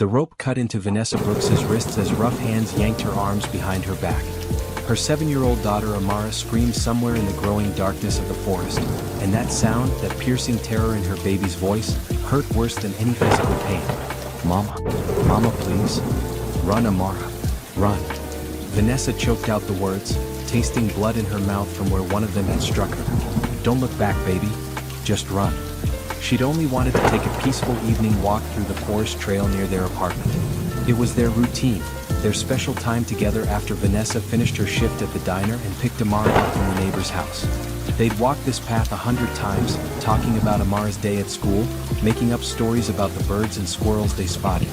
The rope cut into Vanessa Brooks's wrists as rough hands yanked her arms behind her back. Her 7-year-old daughter Amara screamed somewhere in the growing darkness of the forest, and that sound, that piercing terror in her baby's voice, hurt worse than any physical pain. "Mama, Mama, please. Run, Amara. Run." Vanessa choked out the words, tasting blood in her mouth from where one of them had struck her. "Don't look back, baby. Just run." She'd only wanted to take a peaceful evening walk through the forest trail near their apartment. It was their routine, their special time together after Vanessa finished her shift at the diner and picked Amara up from the neighbor's house. They'd walked this path 100 times, talking about Amara's day at school, making up stories about the birds and squirrels they spotted.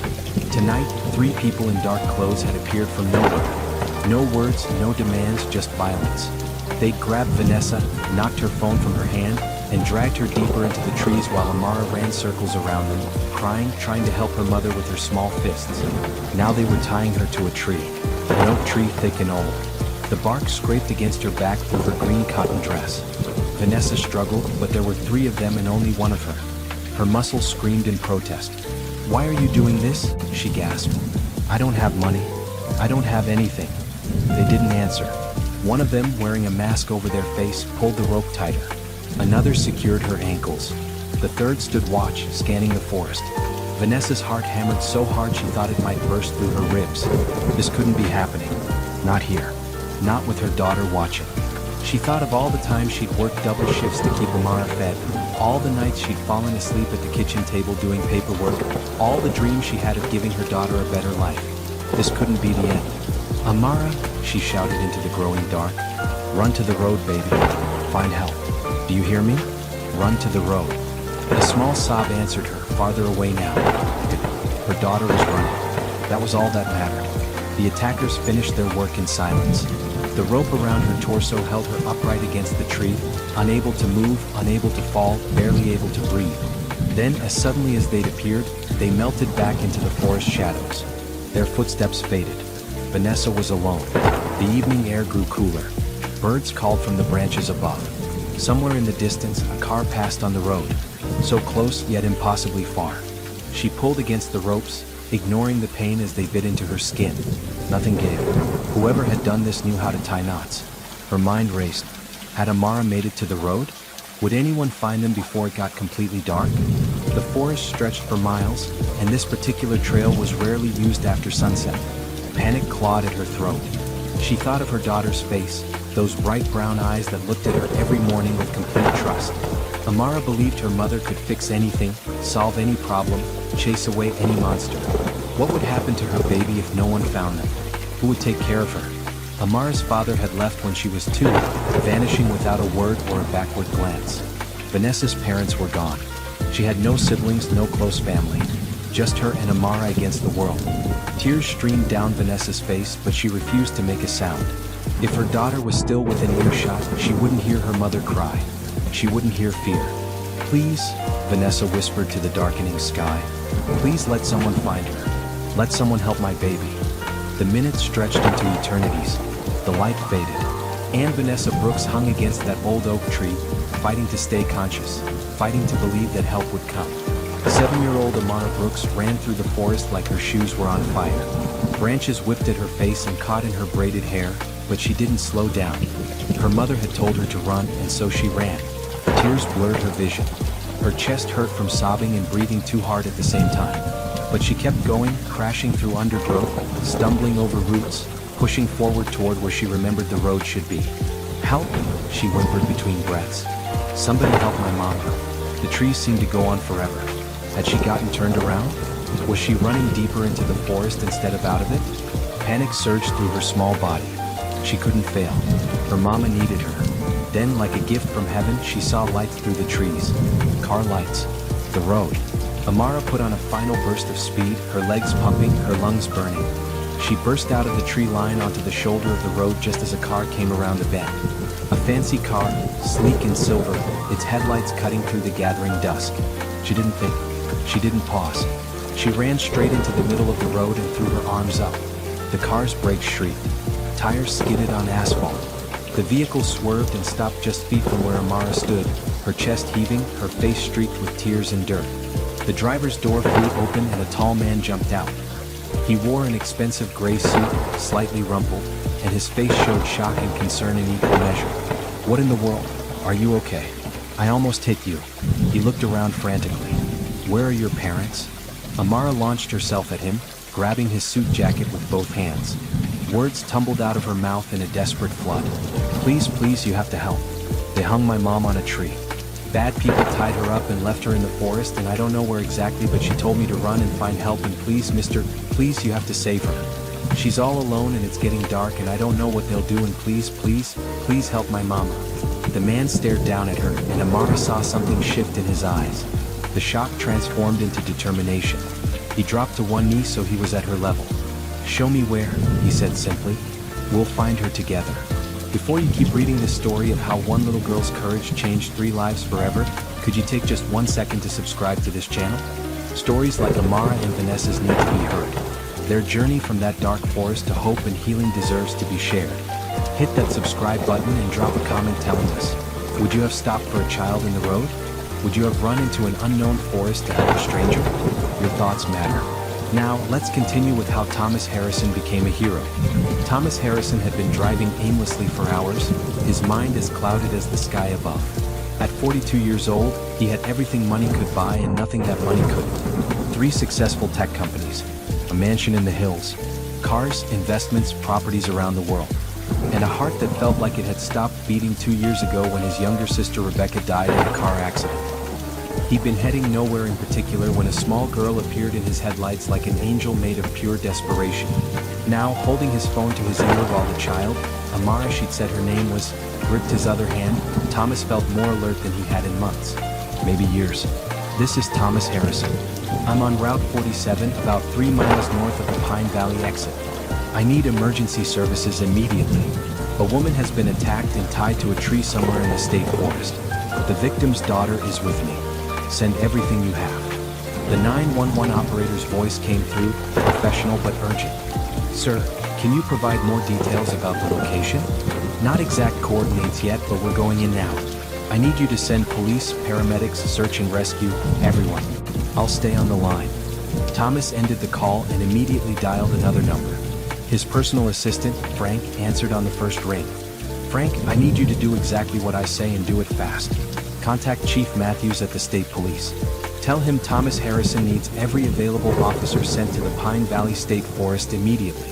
Tonight, 3 people in dark clothes had appeared from nowhere. No words, no demands, just violence. They'd grabbed Vanessa, knocked her phone from her hand, and dragged her deeper into the trees while Amara ran circles around them, crying, trying to help her mother with her small fists. Now they were tying her to a tree, an oak tree thick and old. The bark scraped against her back through her green cotton dress. Vanessa struggled, but there were 3 of them and only one of her. Her muscles screamed in protest. "Why are you doing this?" she gasped. "I don't have money. I don't have anything." They didn't answer. One of them, wearing a mask over their face, pulled the rope tighter. Another secured her ankles. The third stood watch, scanning the forest. Vanessa's heart hammered so hard she thought it might burst through her ribs. This couldn't be happening. Not here. Not with her daughter watching. She thought of all the times she'd worked double shifts to keep Amara fed, all the nights she'd fallen asleep at the kitchen table doing paperwork, all the dreams she had of giving her daughter a better life. This couldn't be the end. "Amara," she shouted into the growing dark. "Run to the road, baby. Find help. Do you hear me? Run to the road." A small sob answered her, farther away now. Her daughter was running. That was all that mattered. The attackers finished their work in silence. The rope around her torso held her upright against the tree, unable to move, unable to fall, barely able to breathe. Then, as suddenly as they'd appeared, they melted back into the forest shadows. Their footsteps faded. Vanessa was alone. The evening air grew cooler. Birds called from the branches above. Somewhere in the distance, a car passed on the road. So close, yet impossibly far. She pulled against the ropes, ignoring the pain as they bit into her skin. Nothing gave. Whoever had done this knew how to tie knots. Her mind raced. Had Amara made it to the road? Would anyone find them before it got completely dark? The forest stretched for miles, and this particular trail was rarely used after sunset. Panic clawed at her throat. She thought of her daughter's face, those bright brown eyes that looked at her every morning with complete trust. Amara believed her mother could fix anything, solve any problem, chase away any monster. What would happen to her baby if no one found them? Who would take care of her? Amara's father had left when she was 2, vanishing without a word or a backward glance. Vanessa's parents were gone. She had no siblings, no close family. Just her and Amara against the world. Tears streamed down Vanessa's face, but she refused to make a sound. If her daughter was still within earshot, she wouldn't hear her mother cry. She wouldn't hear fear. "Please," Vanessa whispered to the darkening sky. "Please let someone find her. Let someone help my baby." The minutes stretched into eternities. The light faded. And Vanessa Brooks hung against that old oak tree, fighting to stay conscious, fighting to believe that help would come. 7-year-old Amara Brooks ran through the forest like her shoes were on fire. Branches whipped at her face and caught in her braided hair, but she didn't slow down. Her mother had told her to run, and so she ran. Tears blurred her vision. Her chest hurt from sobbing and breathing too hard at the same time. But she kept going, crashing through undergrowth, stumbling over roots, pushing forward toward where she remembered the road should be. "Help!" she whimpered between breaths. "Somebody help my mama." The trees seemed to go on forever. Had she gotten turned around? Was she running deeper into the forest instead of out of it? Panic surged through her small body. She couldn't fail. Her mama needed her. Then, like a gift from heaven, she saw lights through the trees. Car lights. The road. Amara put on a final burst of speed, her legs pumping, her lungs burning. She burst out of the tree line onto the shoulder of the road just as a car came around the bend. A fancy car, sleek and silver, its headlights cutting through the gathering dusk. She didn't think. She didn't pause. She ran straight into the middle of the road and threw her arms up. The car's brakes shrieked. Tires skidded on asphalt. The vehicle swerved and stopped just feet from where Amara stood, her chest heaving, her face streaked with tears and dirt. The driver's door flew open and a tall man jumped out. He wore an expensive gray suit, slightly rumpled, and his face showed shock and concern in equal measure. "What in the world? Are you okay? I almost hit you." He looked around frantically. "Where are your parents?" Amara launched herself at him, grabbing his suit jacket with both hands. Words tumbled out of her mouth in a desperate flood. "Please, please, you have to help. They hung my mom on a tree. Bad people tied her up and left her in the forest, and I don't know where exactly, but she told me to run and find help, and please, mister, please, you have to save her. She's all alone and it's getting dark and I don't know what they'll do, and please, please, please help my mama." The man stared down at her, and Amara saw something shift in his eyes. The shock transformed into determination. He dropped to one knee so he was at her level. "Show me where," he said simply. "We'll find her together." Before you keep reading this story of how one little girl's courage changed 3 lives forever, could you take just 1 second to subscribe to this channel? Stories like Amara and Vanessa's need to be heard. Their journey from that dark forest to hope and healing deserves to be shared. Hit that subscribe button and drop a comment telling us, would you have stopped for a child in the road? Would you have run into an unknown forest to help a stranger? Your thoughts matter. Now, let's continue with how Thomas Harrison became a hero. Thomas Harrison had been driving aimlessly for hours, his mind as clouded as the sky above. At 42 years old, he had everything money could buy and nothing that money couldn't. 3 successful tech companies, a mansion in the hills, cars, investments, properties around the world, and a heart that felt like it had stopped beating 2 years ago when his younger sister Rebecca died in a car accident. He'd been heading nowhere in particular when a small girl appeared in his headlights like an angel made of pure desperation. Now, holding his phone to his ear while the child, Amara, she'd said her name was, gripped his other hand, Thomas felt more alert than he had in months, maybe years. "This is Thomas Harrison. I'm on Route 47, about 3 miles north of the Pine Valley exit. I need emergency services immediately. A woman has been attacked and tied to a tree somewhere in the state forest. The victim's daughter is with me. Send everything you have." The 911 operator's voice came through, professional but urgent. "Sir, can you provide more details about the location? Not exact coordinates yet, but we're going in now. I need you to send police, paramedics, search and rescue, everyone. I'll stay on the line." Thomas ended the call and immediately dialed another number. His personal assistant, Frank, answered on the first ring. "Frank, I need you to do exactly what I say and do it fast. Contact Chief Matthews at the state police. Tell him Thomas Harrison needs every available officer sent to the Pine Valley State Forest immediately.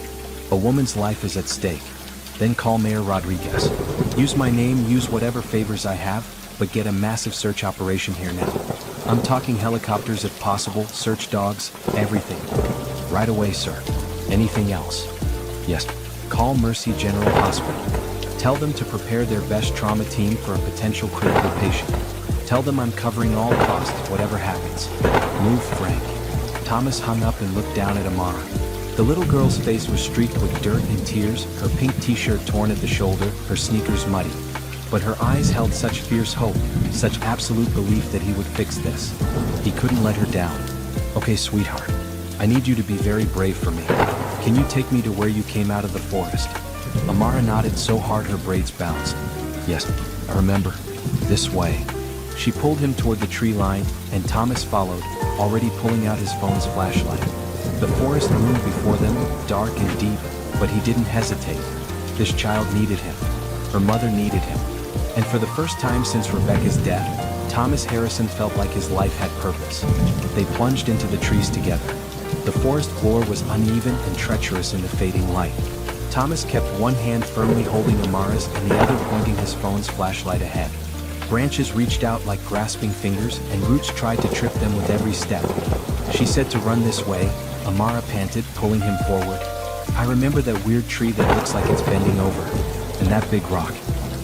A woman's life is at stake. Then call Mayor Rodriguez. Use my name, use whatever favors I have, but get a massive search operation here now. I'm talking helicopters if possible, search dogs, everything. Right away, sir. Anything else?" "Yes. Call Mercy General Hospital. Tell them to prepare their best trauma team for a potential critical patient. Tell them I'm covering all costs, whatever happens. Move, Frank." Thomas hung up and looked down at Amara. The little girl's face was streaked with dirt and tears, her pink t-shirt torn at the shoulder, her sneakers muddy. But her eyes held such fierce hope, such absolute belief that he would fix this. He couldn't let her down. "Okay, sweetheart. I need you to be very brave for me. Can you take me to where you came out of the forest?" Amara nodded so hard her braids bounced. "Yes, I remember. This way." She pulled him toward the tree line, and Thomas followed, already pulling out his phone's flashlight. The forest loomed before them, dark and deep, but he didn't hesitate. This child needed him. Her mother needed him. And for the first time since Rebecca's death, Thomas Harrison felt like his life had purpose. They plunged into the trees together. The forest floor was uneven and treacherous in the fading light. Thomas kept one hand firmly holding Amara's and the other pointing his phone's flashlight ahead. Branches reached out like grasping fingers, and roots tried to trip them with every step. "She said to run this way," Amara panted, pulling him forward. "I remember that weird tree that looks like it's bending over. And that big rock.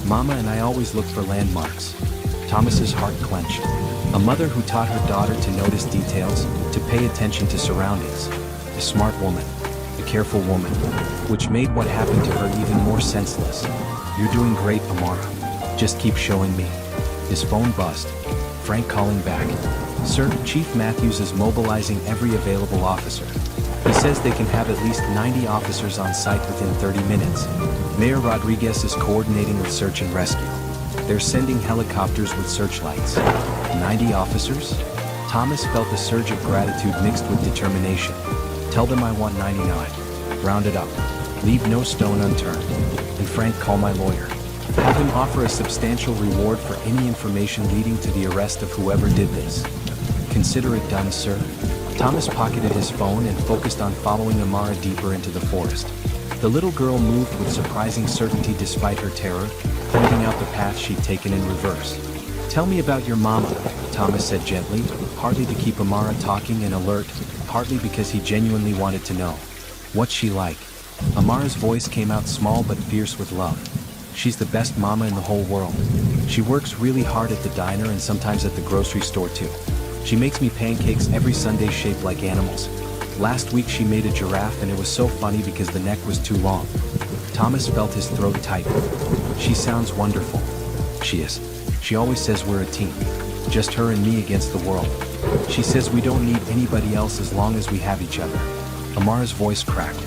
Mama and I always look for landmarks." Thomas's heart clenched. A mother who taught her daughter to notice details, to pay attention to surroundings. A smart woman. A careful woman. Which made what happened to her even more senseless. "You're doing great, Amara. Just keep showing me." His phone buzzed. Frank calling back. "Sir, Chief Matthews is mobilizing every available officer. He says they can have at least 90 officers on site within 30 minutes. Mayor Rodriguez is coordinating with search and rescue. They're sending helicopters with searchlights." 90 officers? Thomas felt a surge of gratitude mixed with determination. Tell them I want 99. Round it up. Leave no stone unturned. And Frank, call my lawyer. Have him offer a substantial reward for any information leading to the arrest of whoever did this. Consider it done, sir. Thomas pocketed his phone and focused on following Amara deeper into the forest. The little girl moved with surprising certainty despite her terror, pointing out the path she'd taken in reverse. Tell me about your mama, Thomas said gently, partly to keep Amara talking and alert, partly because he genuinely wanted to know. What's she like? Amara's voice came out small but fierce with love. She's the best mama in the whole world. She works really hard at the diner and sometimes at the grocery store too. She makes me pancakes every Sunday shaped like animals. Last week she made a giraffe and it was so funny because the neck was too long. Thomas felt his throat tighten. She sounds wonderful. She is. She always says we're a team. Just her and me against the world. She says we don't need anybody else as long as we have each other. Amara's voice cracked.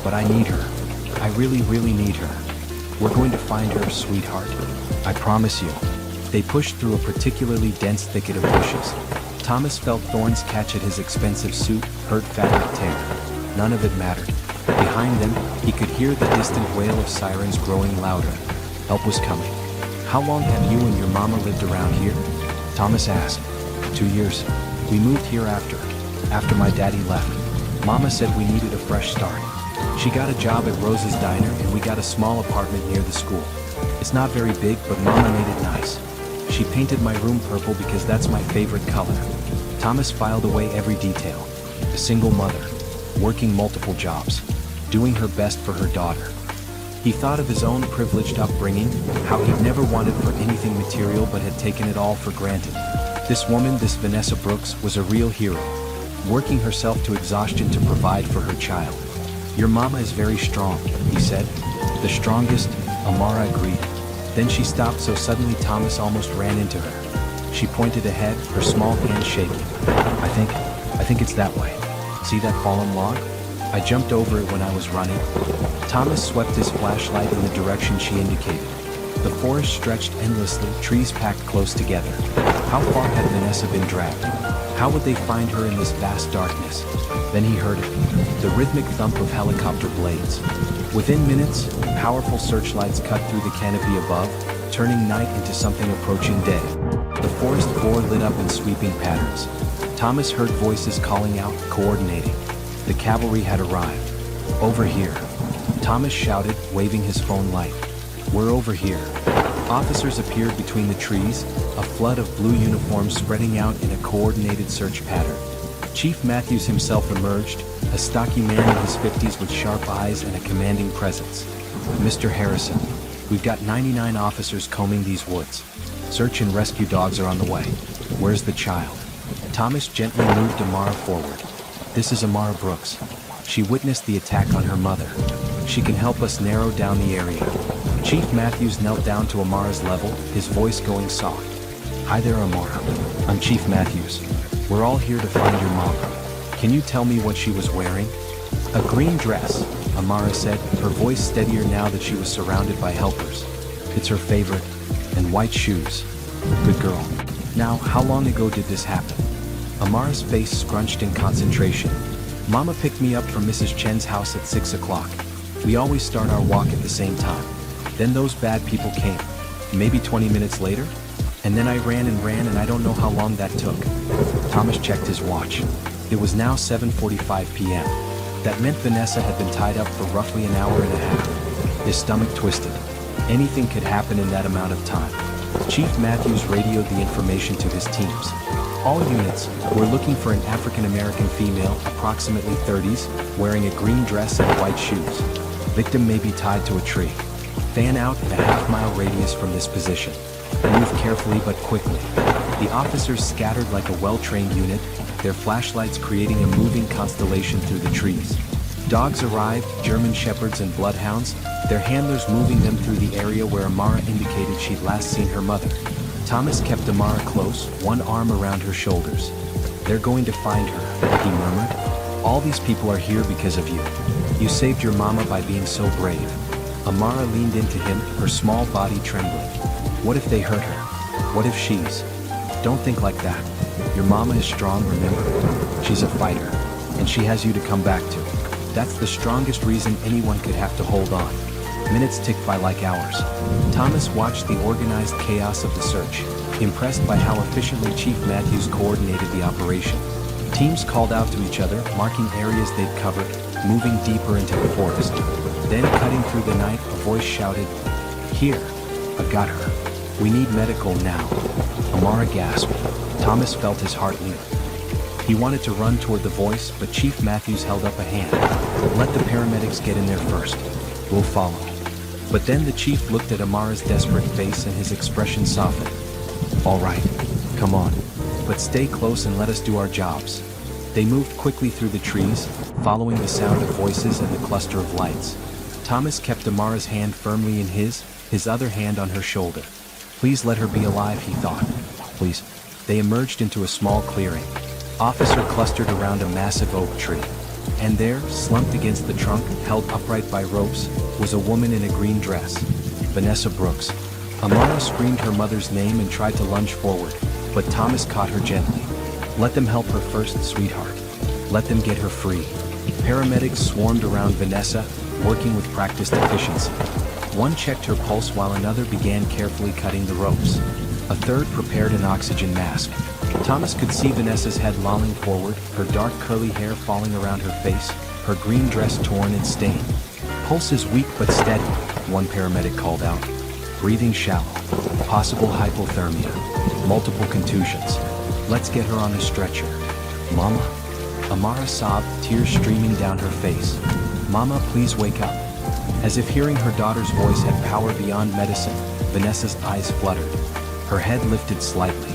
But I need her. I really, really need her. We're going to find her, sweetheart. I promise you. They pushed through a particularly dense thicket of bushes. Thomas felt thorns catch at his expensive suit, hurt fabric tear. None of it mattered. Behind them, he could hear the distant wail of sirens growing louder. Help was coming. How long have you and your mama lived around here? Thomas asked. 2 years. We moved here after my daddy left. Mama said we needed a fresh start. She got a job at Rose's Diner and we got a small apartment near the school. It's not very big, but Mama made it nice. She painted my room purple because that's my favorite color. Thomas filed away every detail. A single mother, working multiple jobs, doing her best for her daughter. He thought of his own privileged upbringing, how he'd never wanted for anything material but had taken it all for granted. This woman, this Vanessa Brooks, was a real hero, working herself to exhaustion to provide for her child. Your mama is very strong, he said. The strongest, Amara agreed. Then she stopped so suddenly Thomas almost ran into her. She pointed ahead, her small hand shaking. I think it's that way. See that fallen log? I jumped over it when I was running. Thomas swept his flashlight in the direction she indicated. The forest stretched endlessly, trees packed close together. How far had Vanessa been dragged? How would they find her in this vast darkness? Then he heard it, the rhythmic thump of helicopter blades. Within minutes, powerful searchlights cut through the canopy above, turning night into something approaching day. The forest floor lit up in sweeping patterns. Thomas heard voices calling out, coordinating. The cavalry had arrived. Over here. Thomas shouted, waving his phone light. We're over here. Officers appeared between the trees, a flood of blue uniforms spreading out in a coordinated search pattern. Chief Matthews himself emerged, a stocky man in his 50s with sharp eyes and a commanding presence. Mr. Harrison, we've got 99 officers combing these woods. Search and rescue dogs are on the way. Where's the child? Thomas gently moved Amara forward. This is Amara Brooks. She witnessed the attack on her mother. She can help us narrow down the area. Chief Matthews knelt down to Amara's level, his voice going soft. Hi there, Amara. I'm Chief Matthews. We're all here to find your mom. Can you tell me what she was wearing? A green dress, Amara said, her voice steadier now that she was surrounded by helpers. It's her favorite. And white shoes. Good girl. Now, how long ago did this happen? Amara's face scrunched in concentration. Mama picked me up from Mrs. Chen's house at 6 o'clock. We always start our walk at the same time. Then those bad people came. Maybe 20 minutes later? And then I ran and I don't know how long that took. Thomas checked his watch. It was now 7:45 p.m. That meant Vanessa had been tied up for roughly an hour and a half. His stomach twisted. Anything could happen in that amount of time. Chief Matthews radioed the information to his teams. All units, we're looking for an African-American female, approximately 30s, wearing a green dress and white shoes. Victim may be tied to a tree. Fan out in a half-mile radius from this position. Move carefully but quickly. The officers scattered like a well-trained unit, their flashlights creating a moving constellation through the trees. Dogs arrived, German shepherds and bloodhounds, their handlers moving them through the area where Amara indicated she'd last seen her mother. Thomas kept Amara close, one arm around her shoulders. They're going to find her, he murmured. All these people are here because of you. You saved your mama by being so brave. Amara leaned into him, her small body trembling. What if they hurt her? What if she's... Don't think like that. Your mama is strong, remember? She's a fighter, and she has you to come back to. That's the strongest reason anyone could have to hold on. Minutes ticked by like hours. Thomas watched the organized chaos of the search, impressed by how efficiently Chief Matthews coordinated the operation. Teams called out to each other, marking areas they'd covered, moving deeper into the forest. Then, cutting through the night, a voice shouted, "Here! I've got her. We need medical now." Amara gasped. Thomas felt his heart leap. He wanted to run toward the voice, but Chief Matthews held up a hand. "Let the paramedics get in there first. We'll follow." But then the chief looked at Amara's desperate face and his expression softened. "All right, come on. But stay close and let us do our jobs." They moved quickly through the trees, following the sound of voices and the cluster of lights. Thomas kept Amara's hand firmly in his other hand on her shoulder. Please let her be alive, he thought. Please. They emerged into a small clearing. Officer clustered around a massive oak tree. And there, slumped against the trunk, held upright by ropes, was a woman in a green dress. Vanessa Brooks. Amara screamed her mother's name and tried to lunge forward, but Thomas caught her gently. "Let them help her first, sweetheart. Let them get her free." Paramedics swarmed around Vanessa, working with practiced efficiency. One checked her pulse while another began carefully cutting the ropes. A third prepared an oxygen mask. Thomas could see Vanessa's head lolling forward, her dark curly hair falling around her face, her green dress torn and stained. "Pulse is weak but steady," one paramedic called out. "Breathing shallow. Possible hypothermia. Multiple contusions. Let's get her on a stretcher." "Mama?" Amara sobbed, tears streaming down her face. "Mama, please wake up." As if hearing her daughter's voice had power beyond medicine, Vanessa's eyes fluttered. Her head lifted slightly.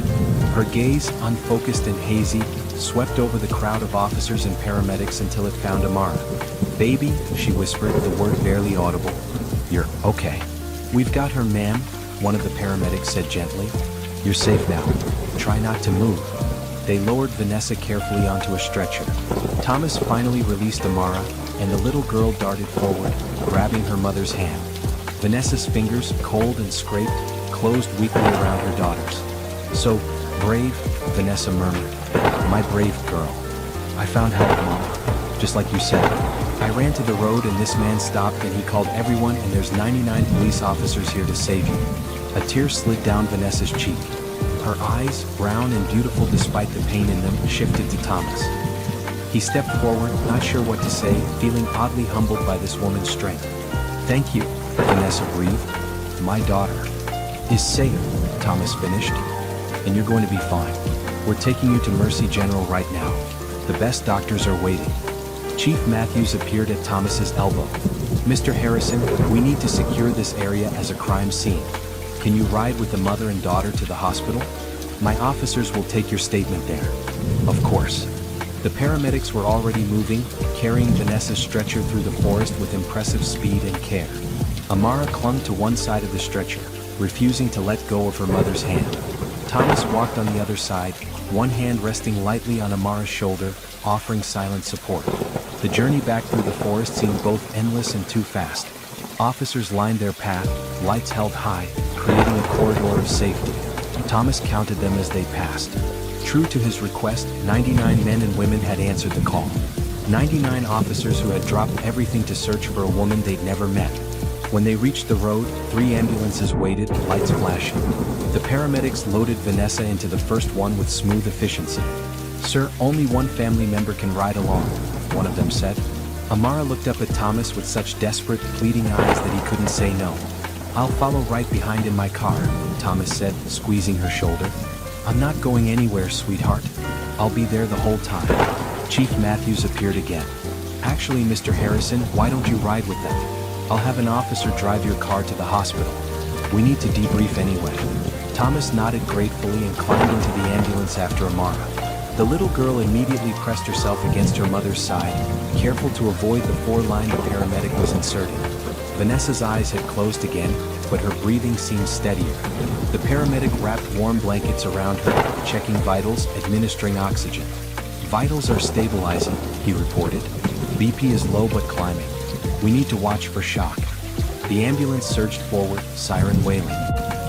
Her gaze, unfocused and hazy, swept over the crowd of officers and paramedics until it found Amara. "Baby," she whispered, the word barely audible. "You're okay." "We've got her, ma'am," one of the paramedics said gently. "You're safe now. Try not to move." They lowered Vanessa carefully onto a stretcher. Thomas finally released Amara, and the little girl darted forward, grabbing her mother's hand. Vanessa's fingers, cold and scraped, closed weakly around her daughter's. "So brave," Vanessa murmured. "My brave girl. I found help, Mama. Just like you said. I ran to the road and this man stopped and he called everyone and there's 99 police officers here to save you." A tear slid down Vanessa's cheek. Her eyes, brown and beautiful despite the pain in them, shifted to Thomas. He stepped forward, not sure what to say, feeling oddly humbled by this woman's strength. "Thank you," Vanessa breathed. "My daughter is safe," Thomas finished. "And you're going to be fine. We're taking you to Mercy General right now. The best doctors are waiting." Chief Matthews appeared at Thomas's elbow. "Mr. Harrison, we need to secure this area as a crime scene. Can you ride with the mother and daughter to the hospital? My officers will take your statement there." "Of course." The paramedics were already moving, carrying Vanessa's stretcher through the forest with impressive speed and care. Amara clung to one side of the stretcher, refusing to let go of her mother's hand. Thomas walked on the other side, one hand resting lightly on Amara's shoulder, offering silent support. The journey back through the forest seemed both endless and too fast. Officers lined their path, lights held high, creating a corridor of safety. Thomas counted them as they passed. True to his request, 99 men and women had answered the call. 99 officers who had dropped everything to search for a woman they'd never met. When they reached the road, 3 ambulances waited, lights flashing. The paramedics loaded Vanessa into the first one with smooth efficiency. "Sir, only one family member can ride along," one of them said. Amara looked up at Thomas with such desperate, pleading eyes that he couldn't say no. "I'll follow right behind in my car," Thomas said, squeezing her shoulder. "I'm not going anywhere, sweetheart. I'll be there the whole time." Chief Matthews appeared again. "Actually, Mr. Harrison, why don't you ride with them? I'll have an officer drive your car to the hospital. We need to debrief anyway." Thomas nodded gratefully and climbed into the ambulance after Amara. The little girl immediately pressed herself against her mother's side, careful to avoid the 4-line the paramedic was inserting. Vanessa's eyes had closed again, but her breathing seemed steadier. The paramedic wrapped warm blankets around her, checking vitals, administering oxygen. "Vitals are stabilizing," he reported. "BP is low but climbing. We need to watch for shock." The ambulance surged forward, siren wailing.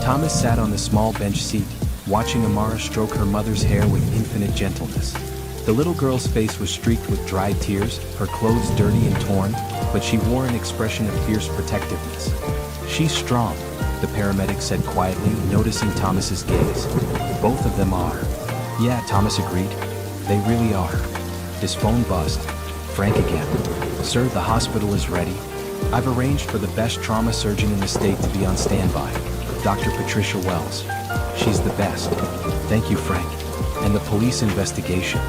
Thomas sat on the small bench seat, watching Amara stroke her mother's hair with infinite gentleness. The little girl's face was streaked with dry tears, her clothes dirty and torn, but she wore an expression of fierce protectiveness. "She's strong," the paramedic said quietly, noticing Thomas's gaze. "Both of them are." "Yeah," Thomas agreed. "They really are." His phone buzzed. Frank again. "Sir, the hospital is ready. I've arranged for the best trauma surgeon in the state to be on standby, Dr. Patricia Wells. She's the best." "Thank you, Frank." "And the police investigation?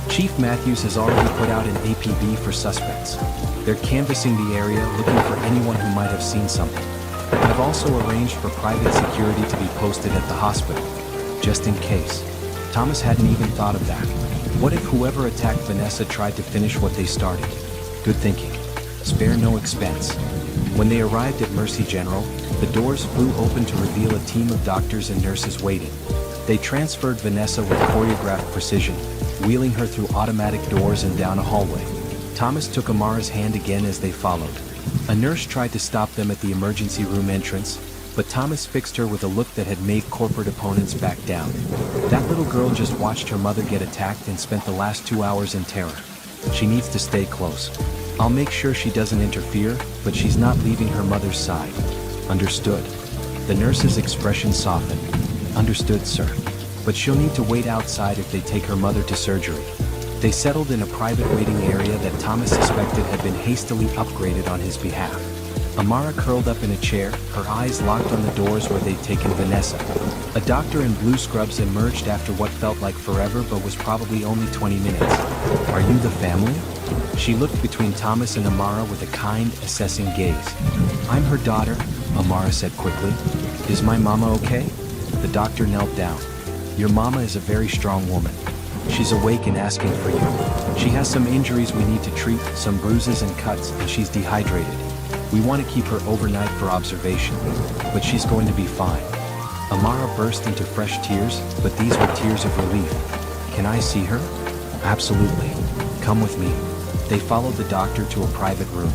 Chief Matthews has already put out an APB for suspects. They're canvassing the area, looking for anyone who might have seen something. I've also arranged for private security to be posted at the hospital, just in case." Thomas hadn't even thought of that. What if whoever attacked Vanessa tried to finish what they started? Good thinking. Spare no expense. When they arrived at Mercy General, the doors flew open to reveal a team of doctors and nurses waiting. They transferred Vanessa with choreographed precision, wheeling her through automatic doors and down a hallway. Thomas took Amara's hand again as they followed. A nurse tried to stop them at the emergency room entrance, but Thomas fixed her with a look that had made corporate opponents back down. That little girl just watched her mother get attacked and spent the last 2 hours in terror. She needs to stay close. I'll make sure she doesn't interfere, but she's not leaving her mother's side. Understood. The nurse's expression softened. Understood, sir. But she'll need to wait outside if they take her mother to surgery. They settled in a private waiting area that Thomas suspected had been hastily upgraded on his behalf. Amara curled up in a chair, her eyes locked on the doors where they'd taken Vanessa. A doctor in blue scrubs emerged after what felt like forever but was probably only 20 minutes. "Are you the family?" She looked between Thomas and Amara with a kind, assessing gaze. "I'm her daughter," Amara said quickly. "Is my mama okay?" The doctor knelt down. "Your mama is a very strong woman. She's awake and asking for you. She has some injuries we need to treat, some bruises and cuts, and she's dehydrated. We want to keep her overnight for observation, but she's going to be fine." Amara burst into fresh tears, but these were tears of relief. "Can I see her?" "Absolutely. Come with me." They followed the doctor to a private room.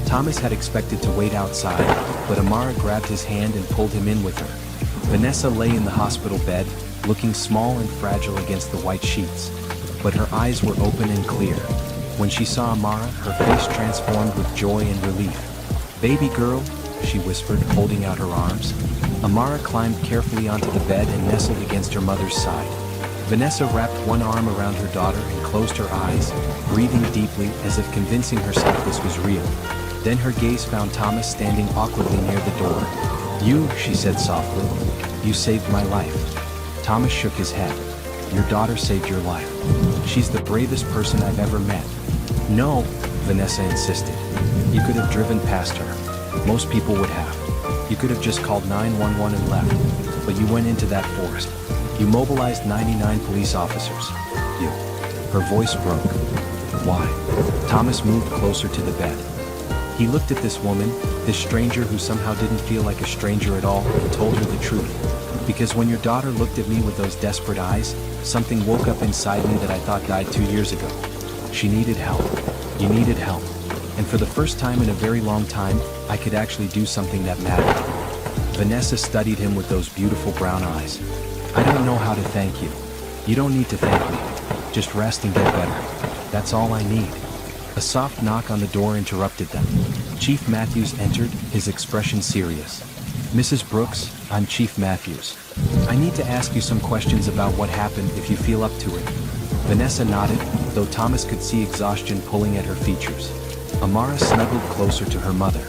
Thomas had expected to wait outside, but Amara grabbed his hand and pulled him in with her. Vanessa lay in the hospital bed, looking small and fragile against the white sheets, but her eyes were open and clear. When she saw Amara, her face transformed with joy and relief. "Baby girl," she whispered, holding out her arms. Amara climbed carefully onto the bed and nestled against her mother's side. Vanessa wrapped one arm around her daughter and closed her eyes, breathing deeply as if convincing herself this was real. Then her gaze found Thomas standing awkwardly near the door. "You," she said softly, "you saved my life." Thomas shook his head. "Your daughter saved your life. She's the bravest person I've ever met." "No," Vanessa insisted. "You could have driven past her. Most people would have. You could have just called 911 and left. But you went into that forest. You mobilized 99 police officers. You." Her voice broke. "Why?" Thomas moved closer to the bed. He looked at this woman, this stranger who somehow didn't feel like a stranger at all, and told her the truth. "Because when your daughter looked at me with those desperate eyes, something woke up inside me that I thought died 2 years ago. She needed help. You needed help. And for the first time in a very long time, I could actually do something that mattered." Vanessa studied him with those beautiful brown eyes. "I don't know how to thank you. You don't need to thank me. Just rest and get better. That's all I need." A soft knock on the door interrupted them. Chief Matthews entered, his expression serious. "Mrs. Brooks, I'm Chief Matthews. I need to ask you some questions about what happened if you feel up to it." Vanessa nodded, though Thomas could see exhaustion pulling at her features. Amara snuggled closer to her mother.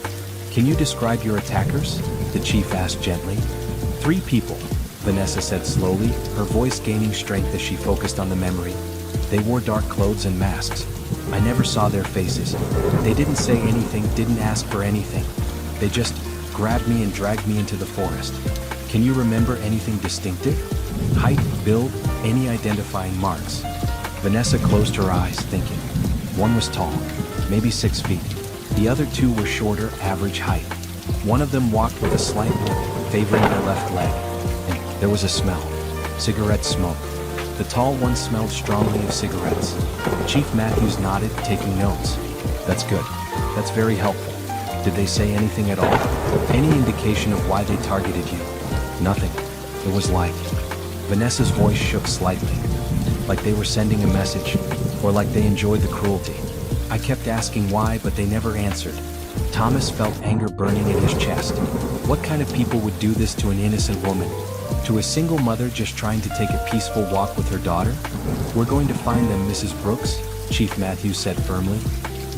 "Can you describe your attackers?" the chief asked gently. "3 people," Vanessa said slowly, her voice gaining strength as she focused on the memory. "They wore dark clothes and masks. I never saw their faces. They didn't say anything, didn't ask for anything. They just grabbed me and dragged me into the forest." "Can you remember anything distinctive? Height, build, any identifying marks?" Vanessa closed her eyes, thinking. One was tall, maybe 6 feet. The other 2 were shorter, average height. One of them walked with a slight limp, favoring their left leg. And there was a smell. Cigarette smoke. The tall one smelled strongly of cigarettes. Chief Matthews nodded, taking notes. "That's good. That's very helpful. Did they say anything at all? Any indication of why they targeted you?" "Nothing. It was like..." Vanessa's voice shook slightly, like they were sending a message, or like they enjoyed the cruelty. I kept asking why, but they never answered. Thomas felt anger burning in his chest. What kind of people would do this to an innocent woman? To a single mother just trying to take a peaceful walk with her daughter? We're going to find them, Mrs. Brooks, Chief Matthews said firmly.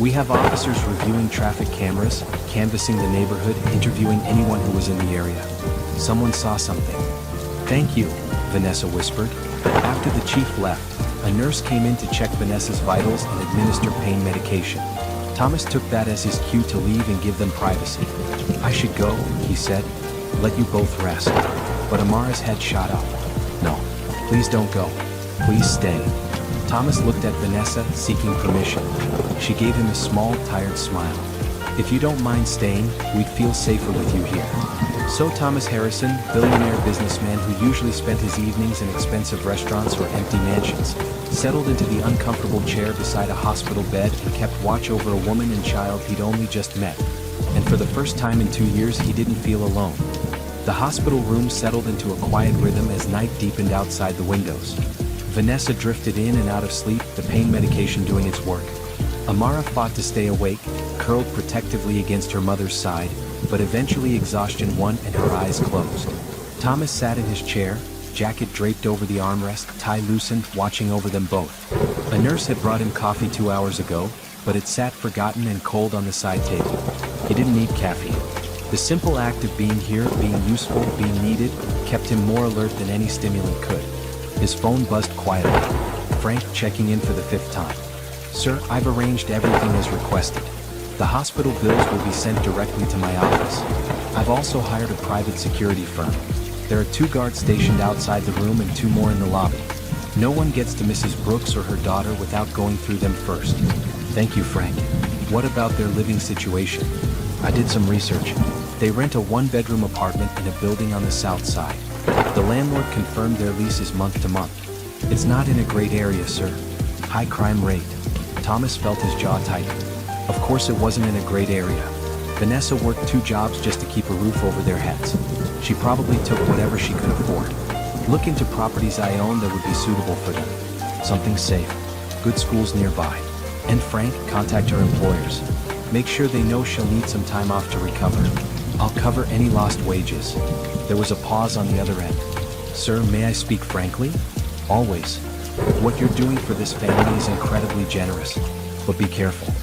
We have officers reviewing traffic cameras, canvassing the neighborhood, interviewing anyone who was in the area. Someone saw something. Thank you, Vanessa whispered. After the chief left, a nurse came in to check Vanessa's vitals and administer pain medication. Thomas took that as his cue to leave and give them privacy. I should go, he said. Let you both rest. But Amara's head shot up. No, please don't go. Please stay. Thomas looked at Vanessa, seeking permission. She gave him a small, tired smile. If you don't mind staying, we'd feel safer with you here. So Thomas Harrison, billionaire businessman who usually spent his evenings in expensive restaurants or empty mansions, settled into the uncomfortable chair beside a hospital bed and kept watch over a woman and child he'd only just met. And for the first time in 2 years, he didn't feel alone. The hospital room settled into a quiet rhythm as night deepened outside the windows. Vanessa drifted in and out of sleep, the pain medication doing its work. Amara fought to stay awake, curled protectively against her mother's side, but eventually exhaustion won and her eyes closed. Thomas sat in his chair, jacket draped over the armrest, tie loosened, watching over them both. A nurse had brought him coffee 2 hours ago, but it sat forgotten and cold on the side table. He didn't need caffeine. The simple act of being here, being useful, being needed, kept him more alert than any stimulant could. His phone buzzed quietly. Frank checking in for the 5th time. Sir, I've arranged everything as requested. The hospital bills will be sent directly to my office. I've also hired a private security firm. There are 2 guards stationed outside the room and 2 more in the lobby. No one gets to Mrs. Brooks or her daughter without going through them first. Thank you, Frank. What about their living situation? I did some research. They rent a 1-bedroom apartment in a building on the south side. The landlord confirmed their lease is month to month. It's not in a great area, sir. High crime rate. Thomas felt his jaw tighten. Of course it wasn't in a great area. Vanessa worked 2 jobs just to keep a roof over their heads. She probably took whatever she could afford. Look into properties I own that would be suitable for them. Something safe. Good schools nearby. And Frank, contact her employers. Make sure they know she'll need some time off to recover. I'll cover any lost wages. There was a pause on the other end. Sir, may I speak frankly? Always. What you're doing for this family is incredibly generous. But be careful.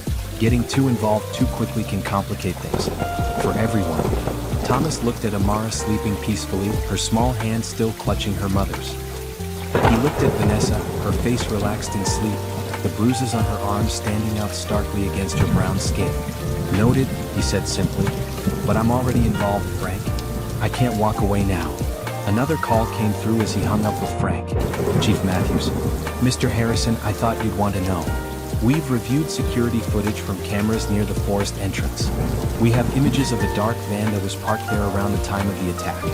Getting too involved too quickly can complicate things. For everyone. Thomas looked at Amara sleeping peacefully, her small hand still clutching her mother's. He looked at Vanessa, her face relaxed in sleep, the bruises on her arms standing out starkly against her brown skin. Noted, he said simply. But I'm already involved, Frank. I can't walk away now. Another call came through as he hung up with Frank. Chief Matthews. Mr. Harrison, I thought you'd want to know. We've reviewed security footage from cameras near the forest entrance. We have images of a dark van that was parked there around the time of the attack.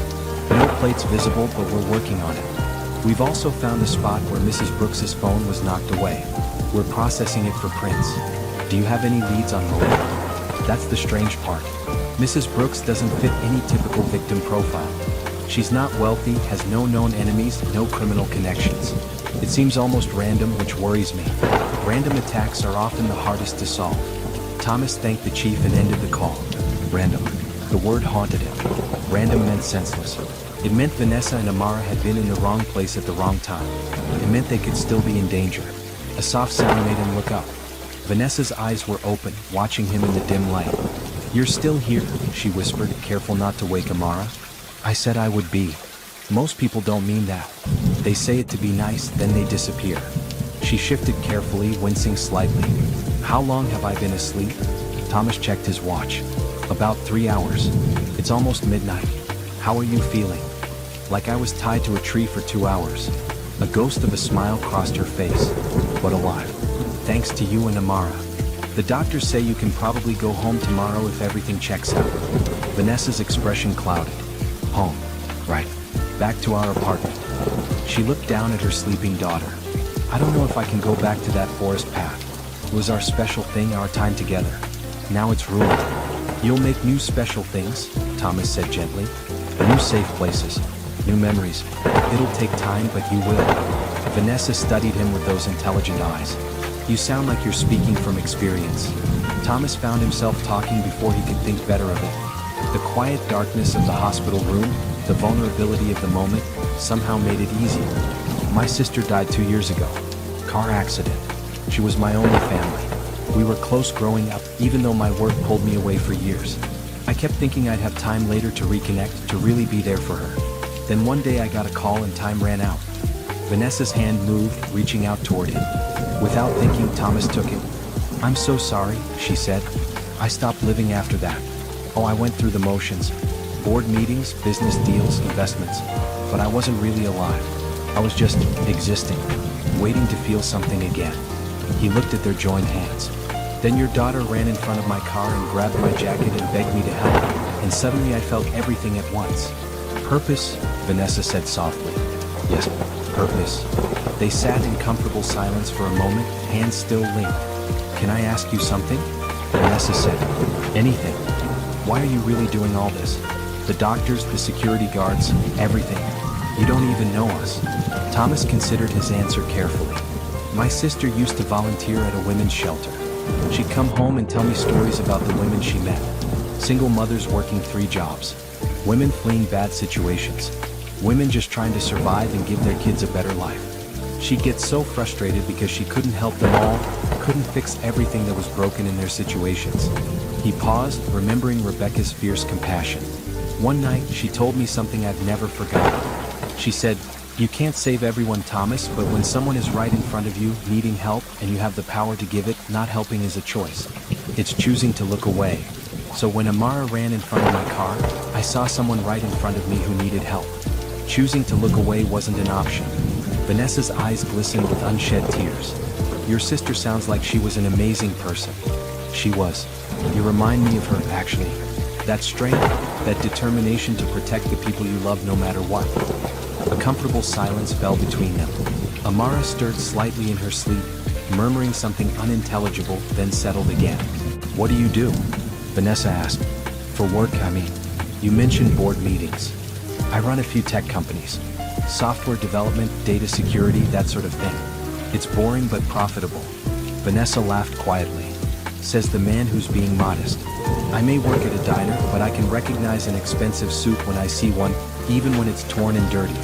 No plates visible, but we're working on it. We've also found the spot where Mrs. Brooks's phone was knocked away. We're processing it for prints. Do you have any leads on motive? That's the strange part. Mrs. Brooks doesn't fit any typical victim profile. She's not wealthy, has no known enemies, no criminal connections. It seems almost random, which worries me. Random attacks are often the hardest to solve. Thomas thanked the chief and ended the call. Random. The word haunted him. Random meant senseless. It meant Vanessa and Amara had been in the wrong place at the wrong time. It meant they could still be in danger. A soft sound made him look up. Vanessa's eyes were open, watching him in the dim light. You're still here, she whispered, careful not to wake Amara. I said I would be. Most people don't mean that. They say it to be nice, then they disappear. She shifted carefully, wincing slightly. How long have I been asleep? Thomas checked his watch. About 3 hours. It's almost midnight. How are you feeling? Like I was tied to a tree for 2 hours. A ghost of a smile crossed her face. But alive. Thanks to you and Amara. The doctors say you can probably go home tomorrow if everything checks out. Vanessa's expression clouded. Home. Right. Back to our apartment. She looked down at her sleeping daughter. I don't know if I can go back to that forest path. It was our special thing, our time together. Now it's ruined. You'll make new special things, Thomas said gently. New safe places. New memories. It'll take time, but you will. Vanessa studied him with those intelligent eyes. You sound like you're speaking from experience. Thomas found himself talking before he could think better of it. The quiet darkness of the hospital room, the vulnerability of the moment, somehow made it easier. My sister died 2 years ago. Car accident. She was my only family. We were close growing up, even though my work pulled me away for years. I kept thinking I'd have time later to reconnect, to really be there for her. Then one day I got a call and time ran out. Vanessa's hand moved, reaching out toward him. Without thinking, Thomas took it. "I'm so sorry," she said. "I stopped living after that. Oh, I went through the motions. Board meetings, business deals, investments. But I wasn't really alive. I was just existing, waiting to feel something again." He looked at their joined hands. "Then your daughter ran in front of my car and grabbed my jacket and begged me to help, and suddenly I felt everything at once." "Purpose," Vanessa said softly. "Yes, purpose." They sat in comfortable silence for a moment, hands still linked. "Can I ask you something?" Vanessa said. "Anything. Why are you really doing all this? The doctors, the security guards, everything. You don't even know us." Thomas considered his answer carefully. "My sister used to volunteer at a women's shelter. She'd come home and tell me stories about the women she met. Single mothers working 3 jobs. Women fleeing bad situations. Women just trying to survive and give their kids a better life. She'd get so frustrated because she couldn't help them all, couldn't fix everything that was broken in their situations." He paused, remembering Rebecca's fierce compassion. "One night, she told me something I've never forgotten. She said, 'You can't save everyone, Thomas, but when someone is right in front of you, needing help, and you have the power to give it, not helping is a choice. It's choosing to look away.' So when Amara ran in front of my car, I saw someone right in front of me who needed help. Choosing to look away wasn't an option." Vanessa's eyes glistened with unshed tears. "Your sister sounds like she was an amazing person." "She was. You remind me of her, actually. That strength, that determination to protect the people you love no matter what." A comfortable silence fell between them. Amara stirred slightly in her sleep, murmuring something unintelligible, then settled again. "What do you do?" Vanessa asked. "For work, I mean. You mentioned board meetings." "I run a few tech companies. Software development, data security, that sort of thing. It's boring but profitable." Vanessa laughed quietly. Says the man who's being modest. "I may work at a diner, but I can recognize an expensive soup when I see one, even when it's torn and dirty.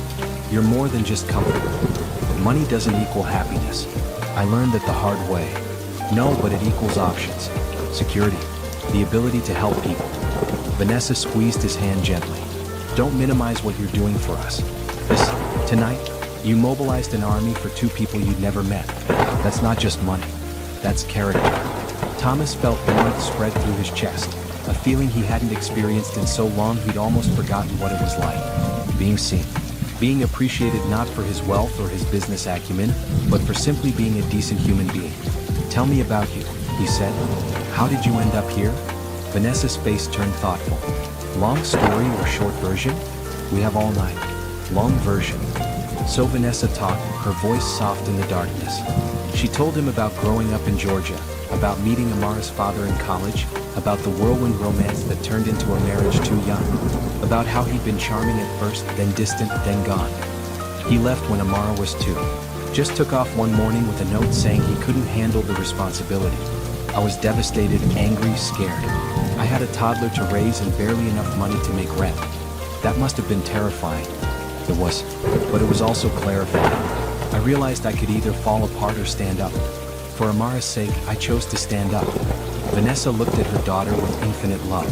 You're more than just comfortable. Money doesn't equal happiness. I learned that the hard way. No, but it equals options. Security. The ability to help people." Vanessa squeezed his hand gently. "Don't minimize what you're doing for us. Tonight, you mobilized an army for 2 people you'd never met. That's not just money. That's character." Thomas felt warmth spread through his chest, a feeling he hadn't experienced in so long he'd almost forgotten what it was like. Being seen. Being appreciated not for his wealth or his business acumen, but for simply being a decent human being. "Tell me about you," he said. "How did you end up here?" Vanessa's face turned thoughtful. "Long story or short version? We have all night." "Long version." So Vanessa talked, her voice soft in the darkness. She told him about growing up in Georgia, about meeting Amara's father in college, about the whirlwind romance that turned into a marriage too young, about how he'd been charming at first, then distant, then gone. He left when Amara was 2. Just took off one morning with a note saying he couldn't handle the responsibility. "I was devastated, angry, scared. I had a toddler to raise and barely enough money to make rent. That must have been terrifying." It was, but it was also clarifying. "I realized I could either fall apart or stand up. For Amara's sake, I chose to stand up." Vanessa looked at her daughter with infinite love.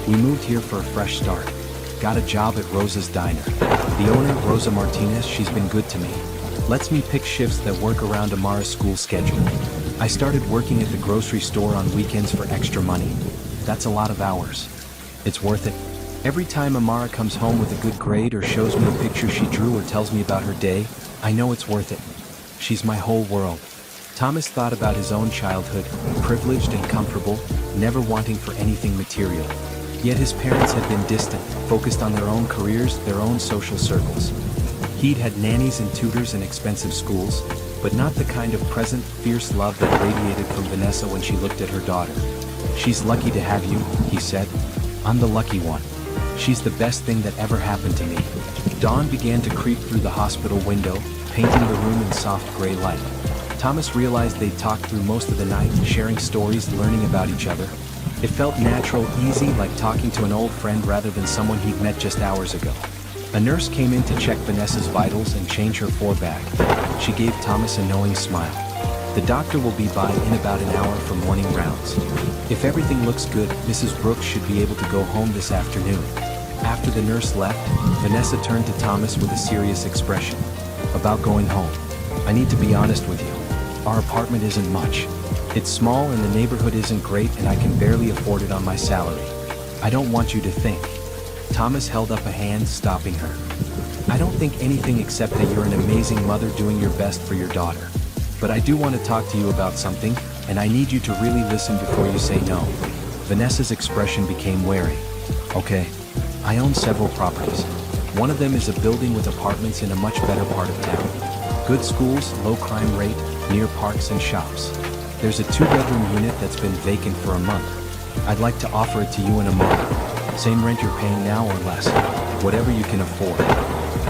"We moved here for a fresh start. Got a job at Rosa's Diner. The owner, Rosa Martinez, she's been good to me. Lets me pick shifts that work around Amara's school schedule. I started working at the grocery store on weekends for extra money. That's a lot of hours. It's worth it. Every time Amara comes home with a good grade or shows me a picture she drew or tells me about her day, I know it's worth it. She's my whole world." Thomas thought about his own childhood, privileged and comfortable, never wanting for anything material. Yet his parents had been distant, focused on their own careers, their own social circles. He'd had nannies and tutors and expensive schools, but not the kind of present, fierce love that radiated from Vanessa when she looked at her daughter. "She's lucky to have you," he said. "I'm the lucky one. She's the best thing that ever happened to me. Dawn began to creep through the hospital window, painting the room in soft gray light. Thomas realized they'd talked through most of the night, sharing stories, learning about each other. It felt natural, easy, like talking to an old friend rather than someone he'd met just hours ago. A nurse came in to check Vanessa's vitals and change her floor bag. She gave Thomas a knowing smile. The doctor will be by in about an hour for morning rounds. If everything looks good, Mrs. Brooks should be able to go home this afternoon. After the nurse left, Vanessa turned to Thomas with a serious expression. About going home. I need to be honest with you. Our apartment isn't much. It's small and the neighborhood isn't great and I can barely afford it on my salary. I don't want you to think. Thomas held up a hand, stopping her. I don't think anything except that you're an amazing mother doing your best for your daughter. But I do want to talk to you about something, and I need you to really listen before you say no. Vanessa's expression became wary. Okay. I own several properties. One of them is a building with apartments in a much better part of town. Good schools, low crime rate, near parks and shops. There's a 2-bedroom unit that's been vacant for a month. I'd like to offer it to you and Amara. Same rent you're paying now or less. Whatever you can afford.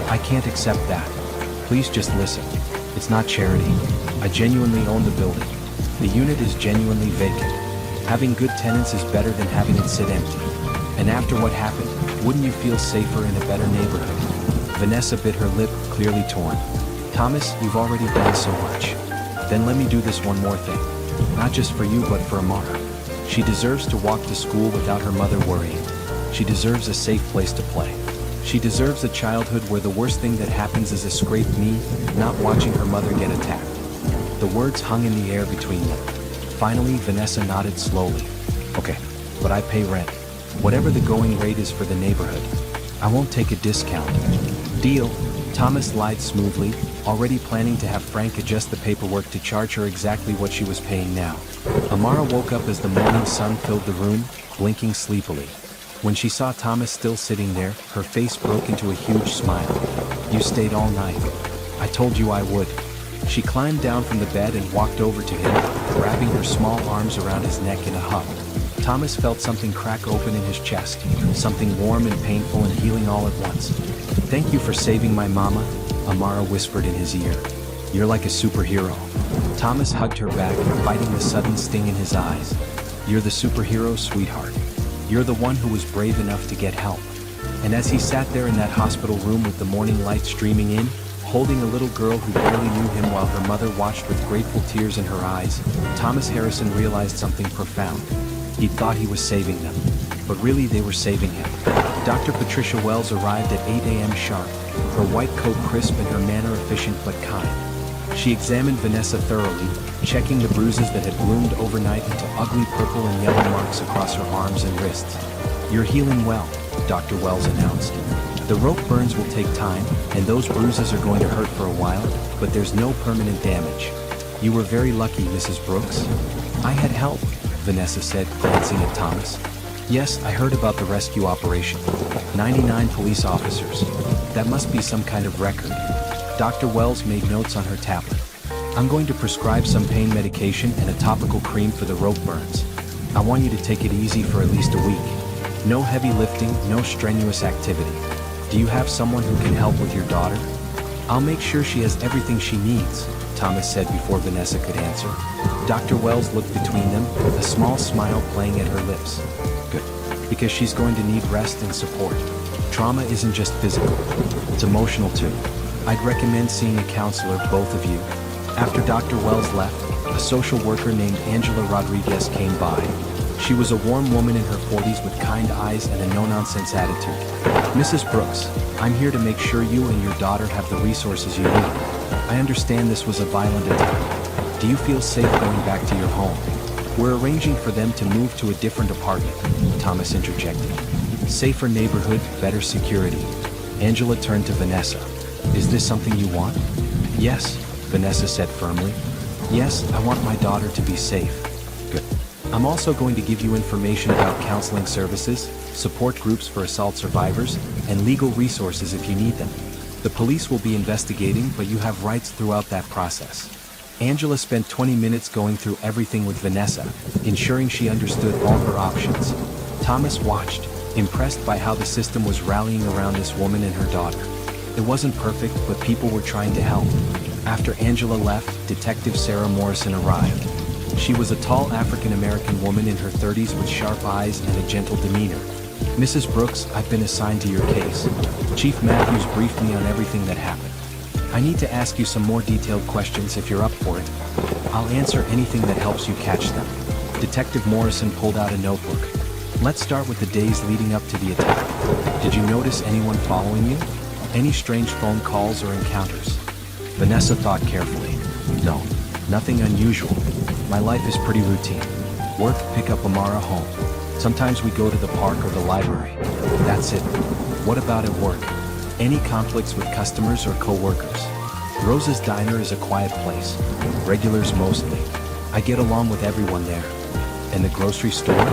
I can't accept that. Please just listen. It's not charity. I genuinely own the building. The unit is genuinely vacant. Having good tenants is better than having it sit empty. And after what happened, wouldn't you feel safer in a better neighborhood? Vanessa bit her lip, clearly torn. Thomas, you've already done so much. Then let me do this one more thing. Not just for you but for Amara. She deserves to walk to school without her mother worrying. She deserves a safe place to play. She deserves a childhood where the worst thing that happens is a scraped knee, not watching her mother get attacked. The words hung in the air between them. Finally, Vanessa nodded slowly. Okay, but I pay rent. Whatever the going rate is for the neighborhood. I won't take a discount. Deal. Thomas lied smoothly, already planning to have Frank adjust the paperwork to charge her exactly what she was paying now. Amara woke up as the morning sun filled the room, blinking sleepily. When she saw Thomas still sitting there, her face broke into a huge smile. You stayed all night. I told you I would. She climbed down from the bed and walked over to him, wrapping her small arms around his neck in a hug. Thomas felt something crack open in his chest, something warm and painful and healing all at once. Thank you for saving my mama, Amara whispered in his ear. You're like a superhero. Thomas hugged her back, fighting the sudden sting in his eyes. You're the superhero, sweetheart. You're the one who was brave enough to get help. And as he sat there in that hospital room with the morning light streaming in, holding a little girl who barely knew him while her mother watched with grateful tears in her eyes, Thomas Harrison realized something profound. He thought he was saving them, but really they were saving him. Dr. Patricia Wells arrived at 8 a.m. sharp, her white coat crisp and her manner efficient but kind. She examined Vanessa thoroughly, checking the bruises that had bloomed overnight into ugly purple and yellow marks across her arms and wrists. You're healing well, Dr. Wells announced. The rope burns will take time, and those bruises are going to hurt for a while, but there's no permanent damage. You were very lucky, Mrs. Brooks. I had help, Vanessa said, glancing at Thomas. Yes, I heard about the rescue operation. 99 police officers. That must be some kind of record. Dr. Wells made notes on her tablet. I'm going to prescribe some pain medication and a topical cream for the rope burns. I want you to take it easy for at least a week. No heavy lifting, no strenuous activity. Do you have someone who can help with your daughter? I'll make sure she has everything she needs, Thomas said before Vanessa could answer. Dr. Wells looked between them, a small smile playing at her lips. Good. Because she's going to need rest and support. Trauma isn't just physical. It's emotional too. I'd recommend seeing a counselor, both of you. After Dr. Wells left, a social worker named Angela Rodriguez came by. She was a warm woman in her 40s with kind eyes and a no-nonsense attitude. Mrs. Brooks, I'm here to make sure you and your daughter have the resources you need. I understand this was a violent attack. Do you feel safe going back to your home? We're arranging for them to move to a different apartment, Thomas interjected. Safer neighborhood, better security. Angela turned to Vanessa. Is this something you want? Yes, Vanessa said firmly. Yes, I want my daughter to be safe. Good. I'm also going to give you information about counseling services, support groups for assault survivors, and legal resources if you need them. The police will be investigating, but you have rights throughout that process. Angela spent 20 minutes going through everything with Vanessa, ensuring she understood all her options. Thomas watched, impressed by how the system was rallying around this woman and her daughter. It wasn't perfect, but people were trying to help. After Angela left, Detective Sarah Morrison arrived. She was a tall African-American woman in her 30s with sharp eyes and a gentle demeanor. "Mrs. Brooks, I've been assigned to your case. Chief Matthews briefed me on everything that happened. I need to ask you some more detailed questions if you're up for it. I'll answer anything that helps you catch them." Detective Morrison pulled out a notebook. "Let's start with the days leading up to the attack. Did you notice anyone following you? Any strange phone calls or encounters?" Vanessa thought carefully. "No, nothing unusual. My life is pretty routine. Work, pick up Amara home. Sometimes we go to the park or the library. That's it." "What about at work? Any conflicts with customers or co-workers?" "Rosa's Diner is a quiet place. Regulars mostly. I get along with everyone there." "And the grocery store?"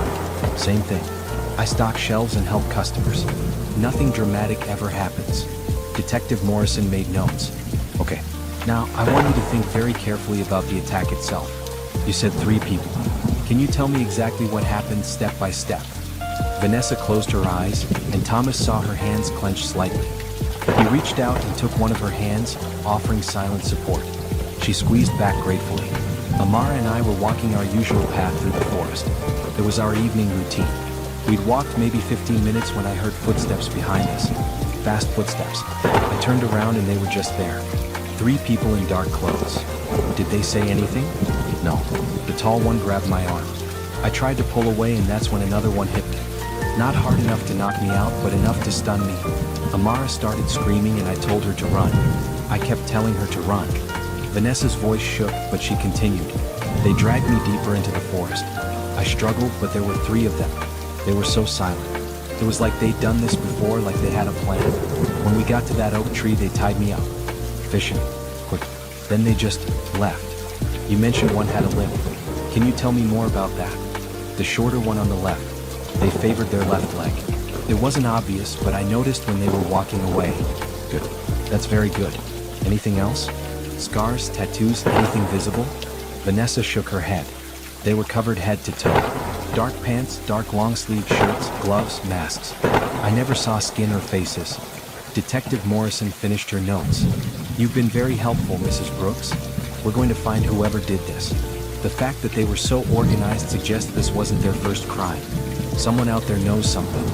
"Same thing. I stock shelves and help customers. Nothing dramatic ever happens." Detective Morrison made notes. "Okay, now I want you to think very carefully about the attack itself. You said 3 people. Can you tell me exactly what happened step by step?" Vanessa closed her eyes, and Thomas saw her hands clench slightly. He reached out and took one of her hands, offering silent support. She squeezed back gratefully. "Amara and I were walking our usual path through the forest. It was our evening routine. We'd walked maybe 15 minutes when I heard footsteps behind us. Fast footsteps. I turned around and they were just there. 3 people in dark clothes. Did they say anything?" "No." The tall one grabbed my arm. I tried to pull away, and that's when another one hit me. Not hard enough to knock me out, but enough to stun me. Amara started screaming and I told her to run. I kept telling her to run. Vanessa's voice shook, but she continued. "They dragged me deeper into the forest. I struggled, but there were 3 of them. They were so silent. It was like they'd done this before, like they had a plan. When we got to that oak tree, they tied me up. Fishing. Quick. Then they just left. You mentioned one had a limp. Can you tell me more about that?" "The shorter one on the left. They favored their left leg. It wasn't obvious, but I noticed when they were walking away." "Good. That's very good. Anything else? Scars, tattoos, anything visible?" Vanessa shook her head. "They were covered head to toe. Dark pants, dark long-sleeve shirts, gloves, masks. I never saw skin or faces." Detective Morrison finished her notes. "You've been very helpful, Mrs. Brooks. We're going to find whoever did this. The fact that they were so organized suggests this wasn't their first crime. Someone out there knows something."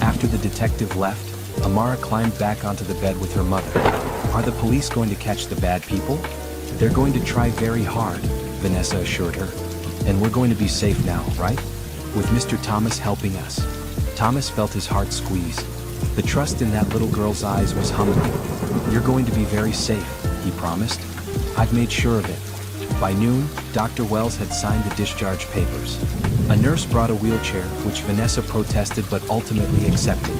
After the detective left, Amara climbed back onto the bed with her mother. "Are the police going to catch the bad people?" "They're going to try very hard," Vanessa assured her. "And we're going to be safe now, right? With Mr. Thomas helping us." Thomas felt his heart squeeze. The trust in that little girl's eyes was humbling. "You're going to be very safe," he promised. "I've made sure of it." By noon, Dr. Wells had signed the discharge papers. A nurse brought a wheelchair, which Vanessa protested but ultimately accepted.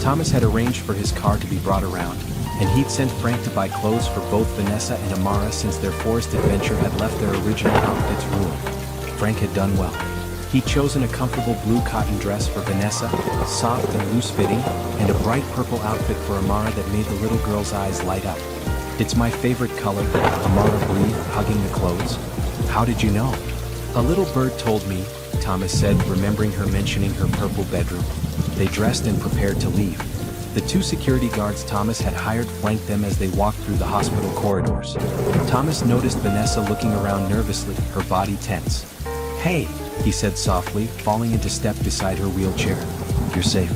Thomas had arranged for his car to be brought around, and he'd sent Frank to buy clothes for both Vanessa and Amara since their forest adventure had left their original outfits ruined. Frank had done well. He'd chosen a comfortable blue cotton dress for Vanessa, soft and loose-fitting, and a bright purple outfit for Amara that made the little girl's eyes light up. "It's my favorite color," Amara breathed, hugging the clothes. "How did you know?" "A little bird told me," Thomas said, remembering her mentioning her purple bedroom. They dressed and prepared to leave. The 2 security guards Thomas had hired flanked them as they walked through the hospital corridors. Thomas noticed Vanessa looking around nervously, her body tense. "Hey," he said softly, falling into step beside her wheelchair. "You're safe.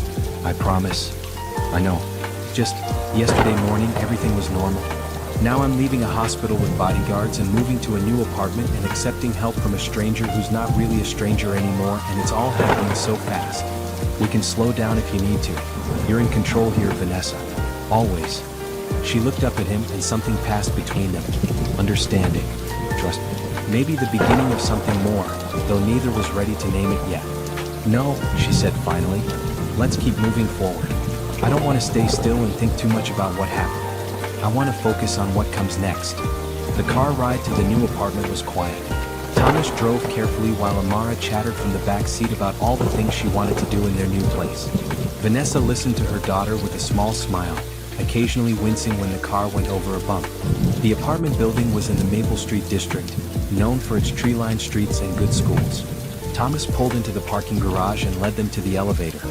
I promise." "I know. Just yesterday morning, everything was normal. Now I'm leaving a hospital with bodyguards and moving to a new apartment and accepting help from a stranger who's not really a stranger anymore, and it's all happening so fast. We can slow down if you need to. You're in control here, Vanessa. Always." She looked up at him and something passed between them. Understanding. Trust. Maybe the beginning of something more, though neither was ready to name it yet. "No," she said finally. "Let's keep moving forward. I don't want to stay still and think too much about what happened. I want to focus on what comes next." The car ride to the new apartment was quiet. Thomas drove carefully while Amara chattered from the back seat about all the things she wanted to do in their new place. Vanessa listened to her daughter with a small smile, occasionally wincing when the car went over a bump. The apartment building was in the Maple Street district, known for its tree-lined streets and good schools. Thomas pulled into the parking garage and led them to the elevator.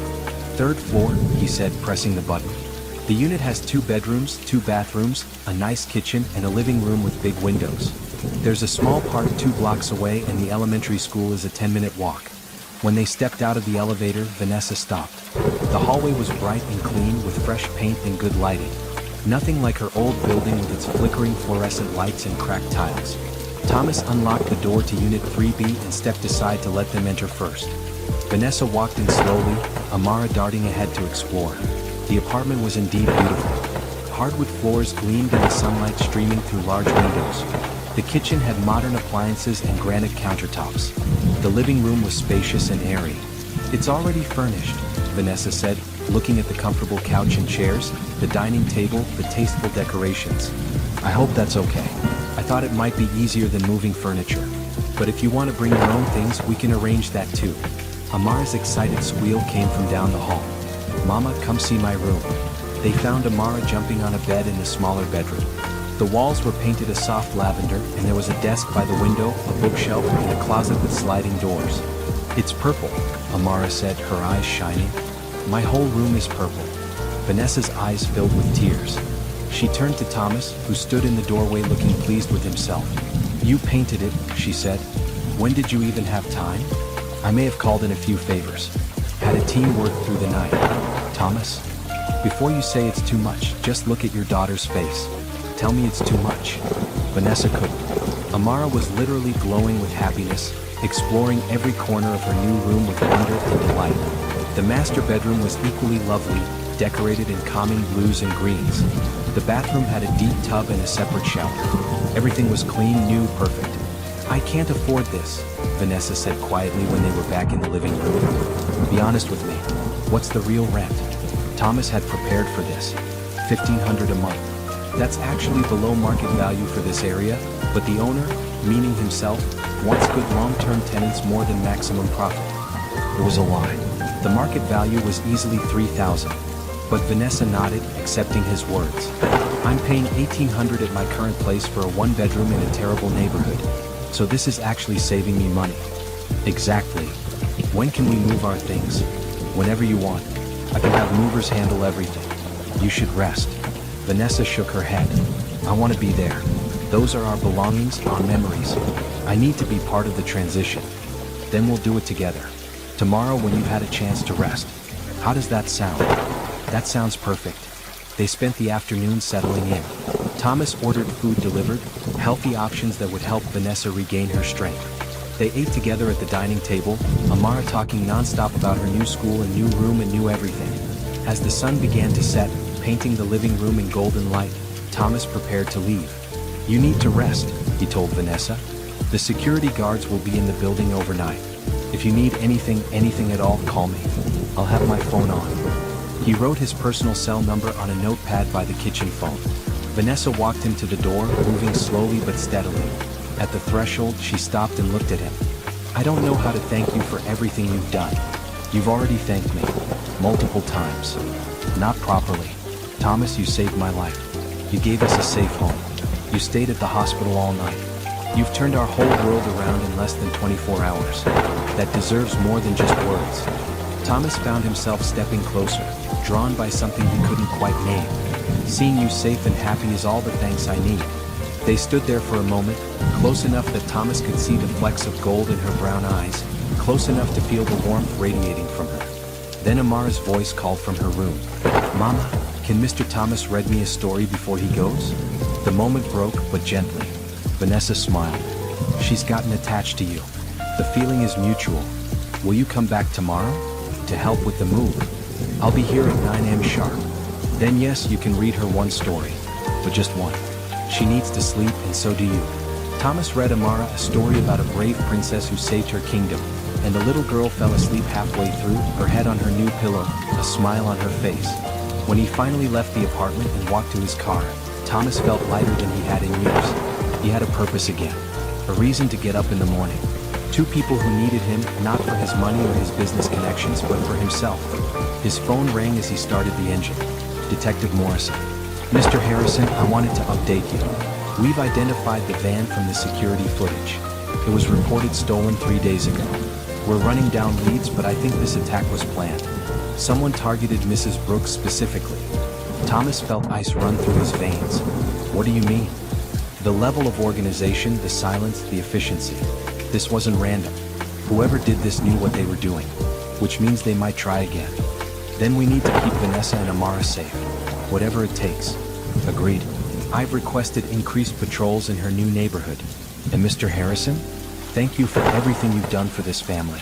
third floor, he said, pressing the button. The unit has 2 bedrooms, 2 bathrooms, a nice kitchen, and a living room with big windows. There's a small park 2 blocks away and the elementary school is a 10-minute walk. When they stepped out of the elevator, Vanessa stopped. The hallway was bright and clean with fresh paint and good lighting. Nothing like her old building with its flickering fluorescent lights and cracked tiles. Thomas unlocked the door to Unit 3B and stepped aside to let them enter first. Vanessa walked in slowly, Amara darting ahead to explore. The apartment was indeed beautiful. Hardwood floors gleamed in the sunlight streaming through large windows. The kitchen had modern appliances and granite countertops. The living room was spacious and airy. "It's already furnished," Vanessa said, looking at the comfortable couch and chairs, the dining table, the tasteful decorations. "I hope that's okay. I thought it might be easier than moving furniture. But if you want to bring your own things, we can arrange that too." Amara's excited squeal came from down the hall. "Mama, come see my room." They found Amara jumping on a bed in the smaller bedroom. The walls were painted a soft lavender, and there was a desk by the window, a bookshelf, and a closet with sliding doors. "It's purple," Amara said, her eyes shining. "My whole room is purple." Vanessa's eyes filled with tears. She turned to Thomas, who stood in the doorway looking pleased with himself. "You painted it," she said. "When did you even have time?" "I may have called in a few favors. Had a team work through the night." "Thomas, before you say it's too much, just look at your daughter's face. Tell me it's too much." Vanessa couldn't. Amara was literally glowing with happiness, exploring every corner of her new room with wonder and delight. The master bedroom was equally lovely, decorated in calming blues and greens. The bathroom had a deep tub and a separate shower. Everything was clean, new, perfect. "I can't afford this," Vanessa said quietly when they were back in the living room. "Be honest with me. What's the real rent?" Thomas had prepared for this. $1,500 a month. That's actually below market value for this area, but the owner, meaning himself, wants good long-term tenants more than maximum profit. It was a lie. The market value was easily $3,000. But Vanessa nodded, accepting his words. "I'm paying $1,800 at my current place for a 1-bedroom in a terrible neighborhood. So this is actually saving me money." "Exactly. When can we move our things?" "Whenever you want. I can have movers handle everything." "You should rest." Vanessa shook her head. "I want to be there. Those are our belongings, our memories. I need to be part of the transition. Then we'll do it together. Tomorrow when you've had a chance to rest. How does that sound?" "That sounds perfect." They spent the afternoon settling in. Thomas ordered food delivered, healthy options that would help Vanessa regain her strength. They ate together at the dining table, Amara talking nonstop about her new school and new room and new everything. As the sun began to set, painting the living room in golden light, Thomas prepared to leave. "You need to rest," he told Vanessa. "The security guards will be in the building overnight. If you need anything at all, call me. I'll have my phone on." He wrote his personal cell number on a notepad by the kitchen phone. Vanessa walked him to the door, moving slowly but steadily. At the threshold, she stopped and looked at him. "I don't know how to thank you for everything you've done. You've already thanked me. Multiple times. Not properly. Thomas, you saved my life. You gave us a safe home. You stayed at the hospital all night. You've turned our whole world around in less than 24 hours. That deserves more than just words." Thomas found himself stepping closer, drawn by something he couldn't quite name. "Seeing you safe and happy is all the thanks I need." They stood there for a moment, close enough that Thomas could see the flecks of gold in her brown eyes, close enough to feel the warmth radiating from her. Then Amara's voice called from her room. "Mama, can Mr. Thomas read me a story before he goes?" The moment broke, but gently. Vanessa smiled. "She's gotten attached to you. The feeling is mutual. Will you come back tomorrow? To help with the move? I'll be here at 9 a.m. sharp. Then yes, you can read her one story. But just one. She needs to sleep, and so do you." Thomas read Amara a story about a brave princess who saved her kingdom, and the little girl fell asleep halfway through, her head on her new pillow, a smile on her face. When he finally left the apartment and walked to his car, Thomas felt lighter than he had in years. He had a purpose again, a reason to get up in the morning. 2 people who needed him, not for his money or his business connections, but for himself. His phone rang as he started the engine. Detective Morrison. "Mr. Harrison, I wanted to update you. We've identified the van from the security footage. It was reported stolen 3 days ago. We're running down leads, but I think this attack was planned. Someone targeted Mrs. Brooks specifically. Thomas felt ice run through his veins. What do you mean? The level of organization, the silence, the efficiency. This wasn't random. Whoever did this knew what they were doing, which means they might try again. Then we need to keep Vanessa and Amara safe. Whatever it takes. Agreed. I've requested increased patrols in her new neighborhood. And Mr. Harrison? Thank you for everything you've done for this family.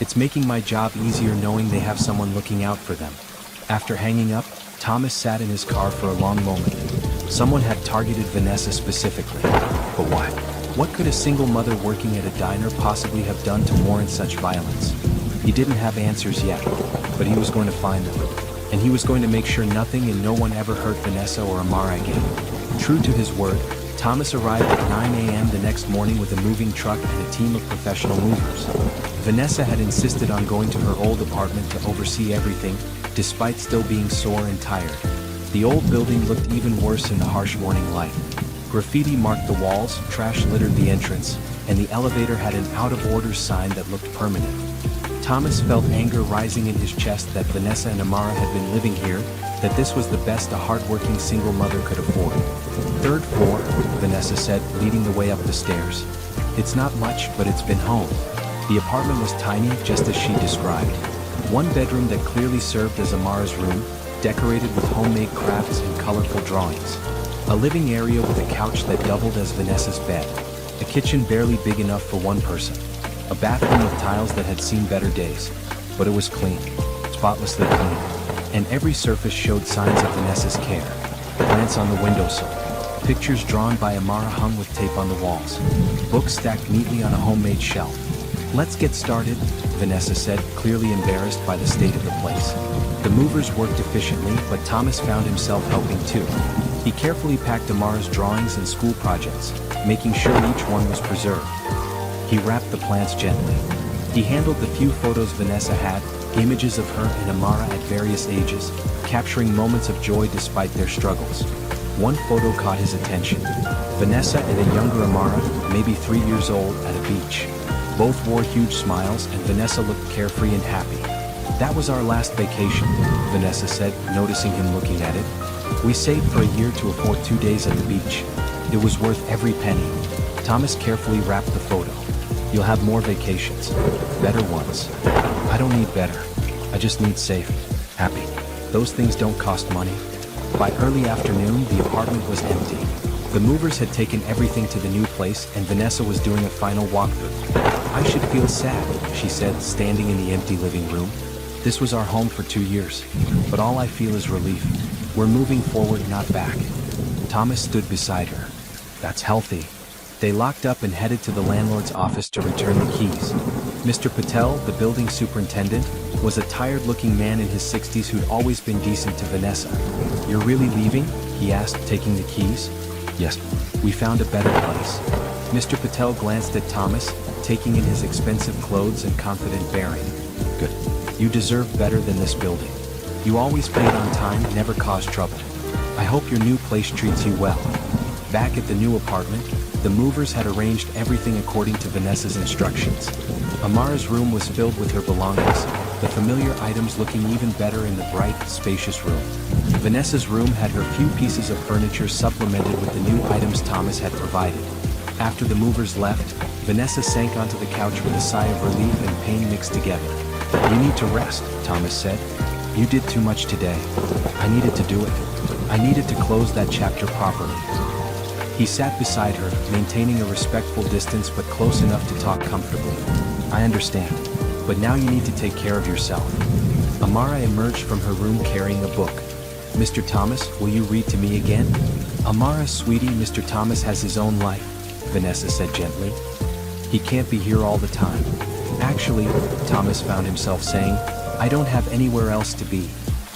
It's making my job easier knowing they have someone looking out for them. After hanging up, Thomas sat in his car for a long moment. Someone had targeted Vanessa specifically. But why? What could a single mother working at a diner possibly have done to warrant such violence? He didn't have answers yet, but he was going to find them. And he was going to make sure nothing and no one ever hurt Vanessa or Amara again. True to his word, Thomas arrived at 9 a.m. the next morning with a moving truck and a team of professional movers. Vanessa had insisted on going to her old apartment to oversee everything, despite still being sore and tired. The old building looked even worse in the harsh morning light. Graffiti marked the walls, trash littered the entrance, and the elevator had an out-of-order sign that looked permanent. Thomas felt anger rising in his chest that Vanessa and Amara had been living here, that this was the best a hard-working single mother could afford. Third floor, Vanessa said, leading the way up the stairs. It's not much, but it's been home. The apartment was tiny, just as she described. One bedroom that clearly served as Amara's room, decorated with homemade crafts and colorful drawings. A living area with a couch that doubled as Vanessa's bed. A kitchen barely big enough for one person. A bathroom with tiles that had seen better days. But it was clean. Spotlessly clean. And every surface showed signs of Vanessa's care. Plants on the windowsill. Pictures drawn by Amara hung with tape on the walls. Books stacked neatly on a homemade shelf. Let's get started, Vanessa said, clearly embarrassed by the state of the place. The movers worked efficiently, but Thomas found himself helping too. He carefully packed Amara's drawings and school projects, making sure each one was preserved. He wrapped the plants gently. He handled the few photos Vanessa had, images of her and Amara at various ages, capturing moments of joy despite their struggles. One photo caught his attention. Vanessa and a younger Amara, maybe 3 years old, at a beach. Both wore huge smiles and Vanessa looked carefree and happy. That was our last vacation, Vanessa said, noticing him looking at it. We saved for a year to afford 2 days at the beach. It was worth every penny. Thomas carefully wrapped the photo. You'll have more vacations. Better ones. I don't need better. I just need safe. Happy. Those things don't cost money. By early afternoon, the apartment was empty. The movers had taken everything to the new place and Vanessa was doing a final walkthrough. I should feel sad, she said, standing in the empty living room. This was our home for 2 years, but all I feel is relief. We're moving forward, not back. Thomas stood beside her. That's healthy. They locked up and headed to the landlord's office to return the keys. Mr. Patel, the building superintendent, was a tired-looking man in his 60s who'd always been decent to Vanessa. You're really leaving? He asked, taking the keys. Yes, we found a better place. Mr. Patel glanced at Thomas, taking in his expensive clothes and confident bearing. Good. You deserve better than this building. You always paid on time, never caused trouble. I hope your new place treats you well. Back at the new apartment, the movers had arranged everything according to Vanessa's instructions. Amara's room was filled with her belongings, the familiar items looking even better in the bright, spacious room. Vanessa's room had her few pieces of furniture supplemented with the new items Thomas had provided. After the movers left, Vanessa sank onto the couch with a sigh of relief and pain mixed together. You need to rest, Thomas said. You did too much today. I needed to do it. I needed to close that chapter properly. He sat beside her, maintaining a respectful distance but close enough to talk comfortably. I understand, but now you need to take care of yourself. Amara emerged from her room carrying a book. Mr. Thomas, will you read to me again? Amara, sweetie, Mr. Thomas has his own life, Vanessa said gently. He can't be here all the time. Actually, Thomas found himself saying, I don't have anywhere else to be.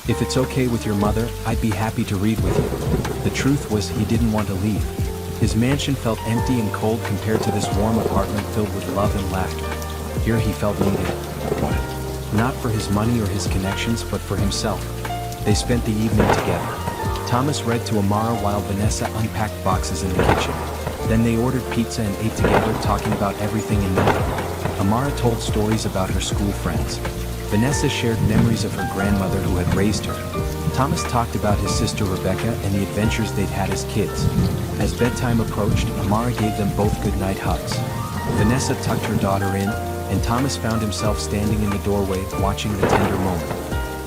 If it's okay with your mother, I'd be happy to read with you. The truth was he didn't want to leave. His mansion felt empty and cold compared to this warm apartment filled with love and laughter. Here he felt needed. Not for his money or his connections, but for himself. They spent the evening together. Thomas read to Amara while Vanessa unpacked boxes in the kitchen. Then they ordered pizza and ate together, talking about everything and nothing. Amara told stories about her school friends. Vanessa shared memories of her grandmother who had raised her. Thomas talked about his sister Rebecca and the adventures they'd had as kids. As bedtime approached, Amara gave them both goodnight hugs. Vanessa tucked her daughter in, and Thomas found himself standing in the doorway watching the tender moment.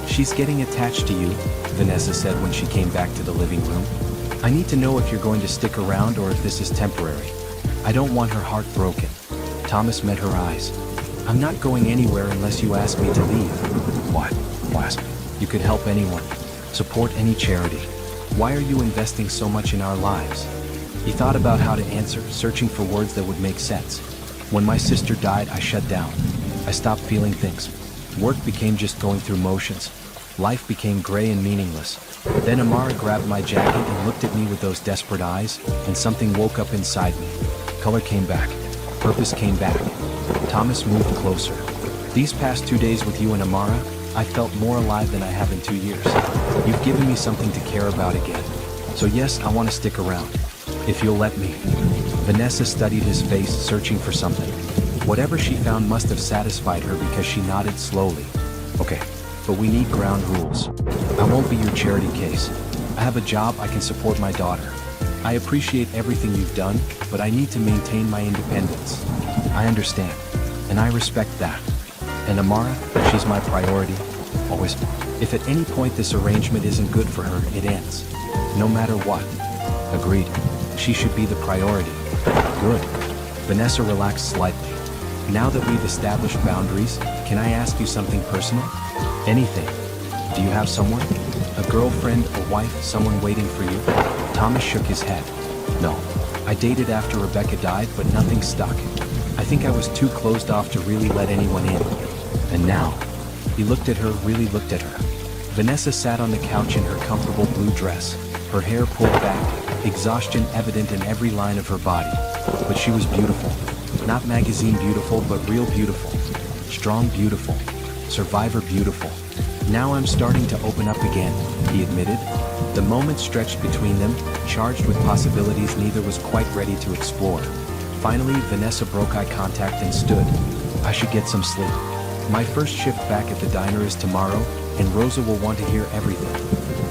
"She's getting attached to you," Vanessa said when she came back to the living room. "I need to know if you're going to stick around or if this is temporary. I don't want her heart broken." Thomas met her eyes. "I'm not going anywhere unless you ask me to leave." "What?" "Ask me. You could help anyone. Support any charity. Why are you investing so much in our lives?" He thought about how to answer, searching for words that would make sense. "When my sister died, I shut down. I stopped feeling things. Work became just going through motions. Life became gray and meaningless. Then Amara grabbed my jacket and looked at me with those desperate eyes, and something woke up inside me. Color came back. Purpose came back." Thomas moved closer. "These past 2 days with you and Amara, I felt more alive than I have in 2 years. You've given me something to care about again. So yes, I want to stick around. If you'll let me." Vanessa studied his face, searching for something. Whatever she found must have satisfied her because she nodded slowly. "Okay, but we need ground rules. I won't be your charity case. I have a job, I can support my daughter. I appreciate everything you've done, but I need to maintain my independence." "I understand, and I respect that. And Amara, she's my priority, always. If at any point this arrangement isn't good for her, it ends. No matter what." "Agreed. She should be the priority." "Good." Vanessa relaxed slightly. "Now that we've established boundaries, can I ask you something personal?" "Anything. Do you have someone? A girlfriend, a wife, someone waiting for you?" Thomas shook his head. "No. I dated after Rebecca died, but nothing stuck. I think I was too closed off to really let anyone in. And now," he looked at her, really looked at her. Vanessa sat on the couch in her comfortable blue dress, her hair pulled back, exhaustion evident in every line of her body. But she was beautiful. Not magazine beautiful, but real beautiful. Strong beautiful. Survivor beautiful. "Now I'm starting to open up again," he admitted. The moment stretched between them, charged with possibilities neither was quite ready to explore. Finally, Vanessa broke eye contact and stood. "I should get some sleep. My first shift back at the diner is tomorrow, and Rosa will want to hear everything.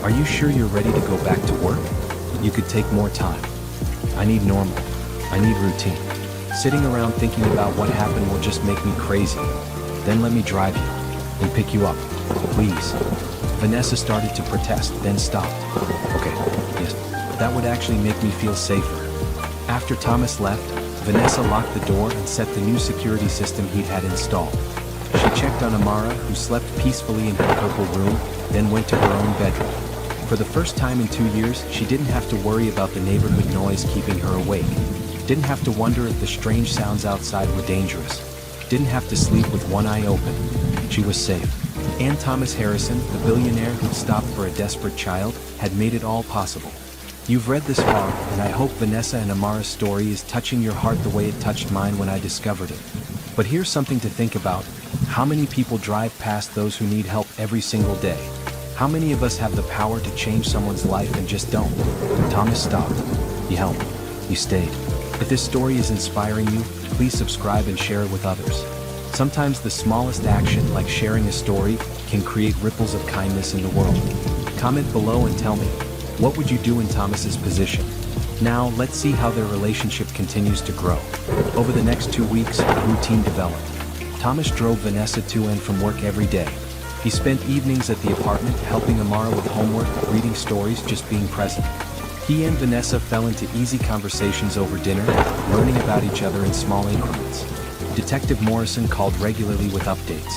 Are you sure you're ready to go back to work? You could take more time. I need normal. I need routine. Sitting around thinking about what happened will just make me crazy. Then let me drive you and pick you up, please." Vanessa started to protest, then stopped. "Okay, yes, that would actually make me feel safer." After Thomas left, Vanessa locked the door and set the new security system he'd had installed. She checked on Amara, who slept peacefully in her purple room, then went to her own bedroom. For the first time in 2 years, she didn't have to worry about the neighborhood noise keeping her awake. Didn't have to wonder if the strange sounds outside were dangerous. Didn't have to sleep with one eye open. She was safe. And Thomas Harrison, the billionaire who'd stopped for a desperate child, had made it all possible. You've read this far, and I hope Vanessa and Amara's story is touching your heart the way it touched mine when I discovered it. But here's something to think about. How many people drive past those who need help every single day? How many of us have the power to change someone's life and just don't? Thomas stopped. He helped. He stayed. If this story is inspiring you, please subscribe and share it with others. Sometimes the smallest action, like sharing a story, can create ripples of kindness in the world. Comment below and tell me, what would you do in Thomas's position? Now, let's see how their relationship continues to grow. Over the next 2 weeks, a routine developed. Thomas drove Vanessa to and from work every day. He spent evenings at the apartment helping Amara with homework, reading stories, just being present. He and Vanessa fell into easy conversations over dinner, learning about each other in small increments. Detective Morrison called regularly with updates.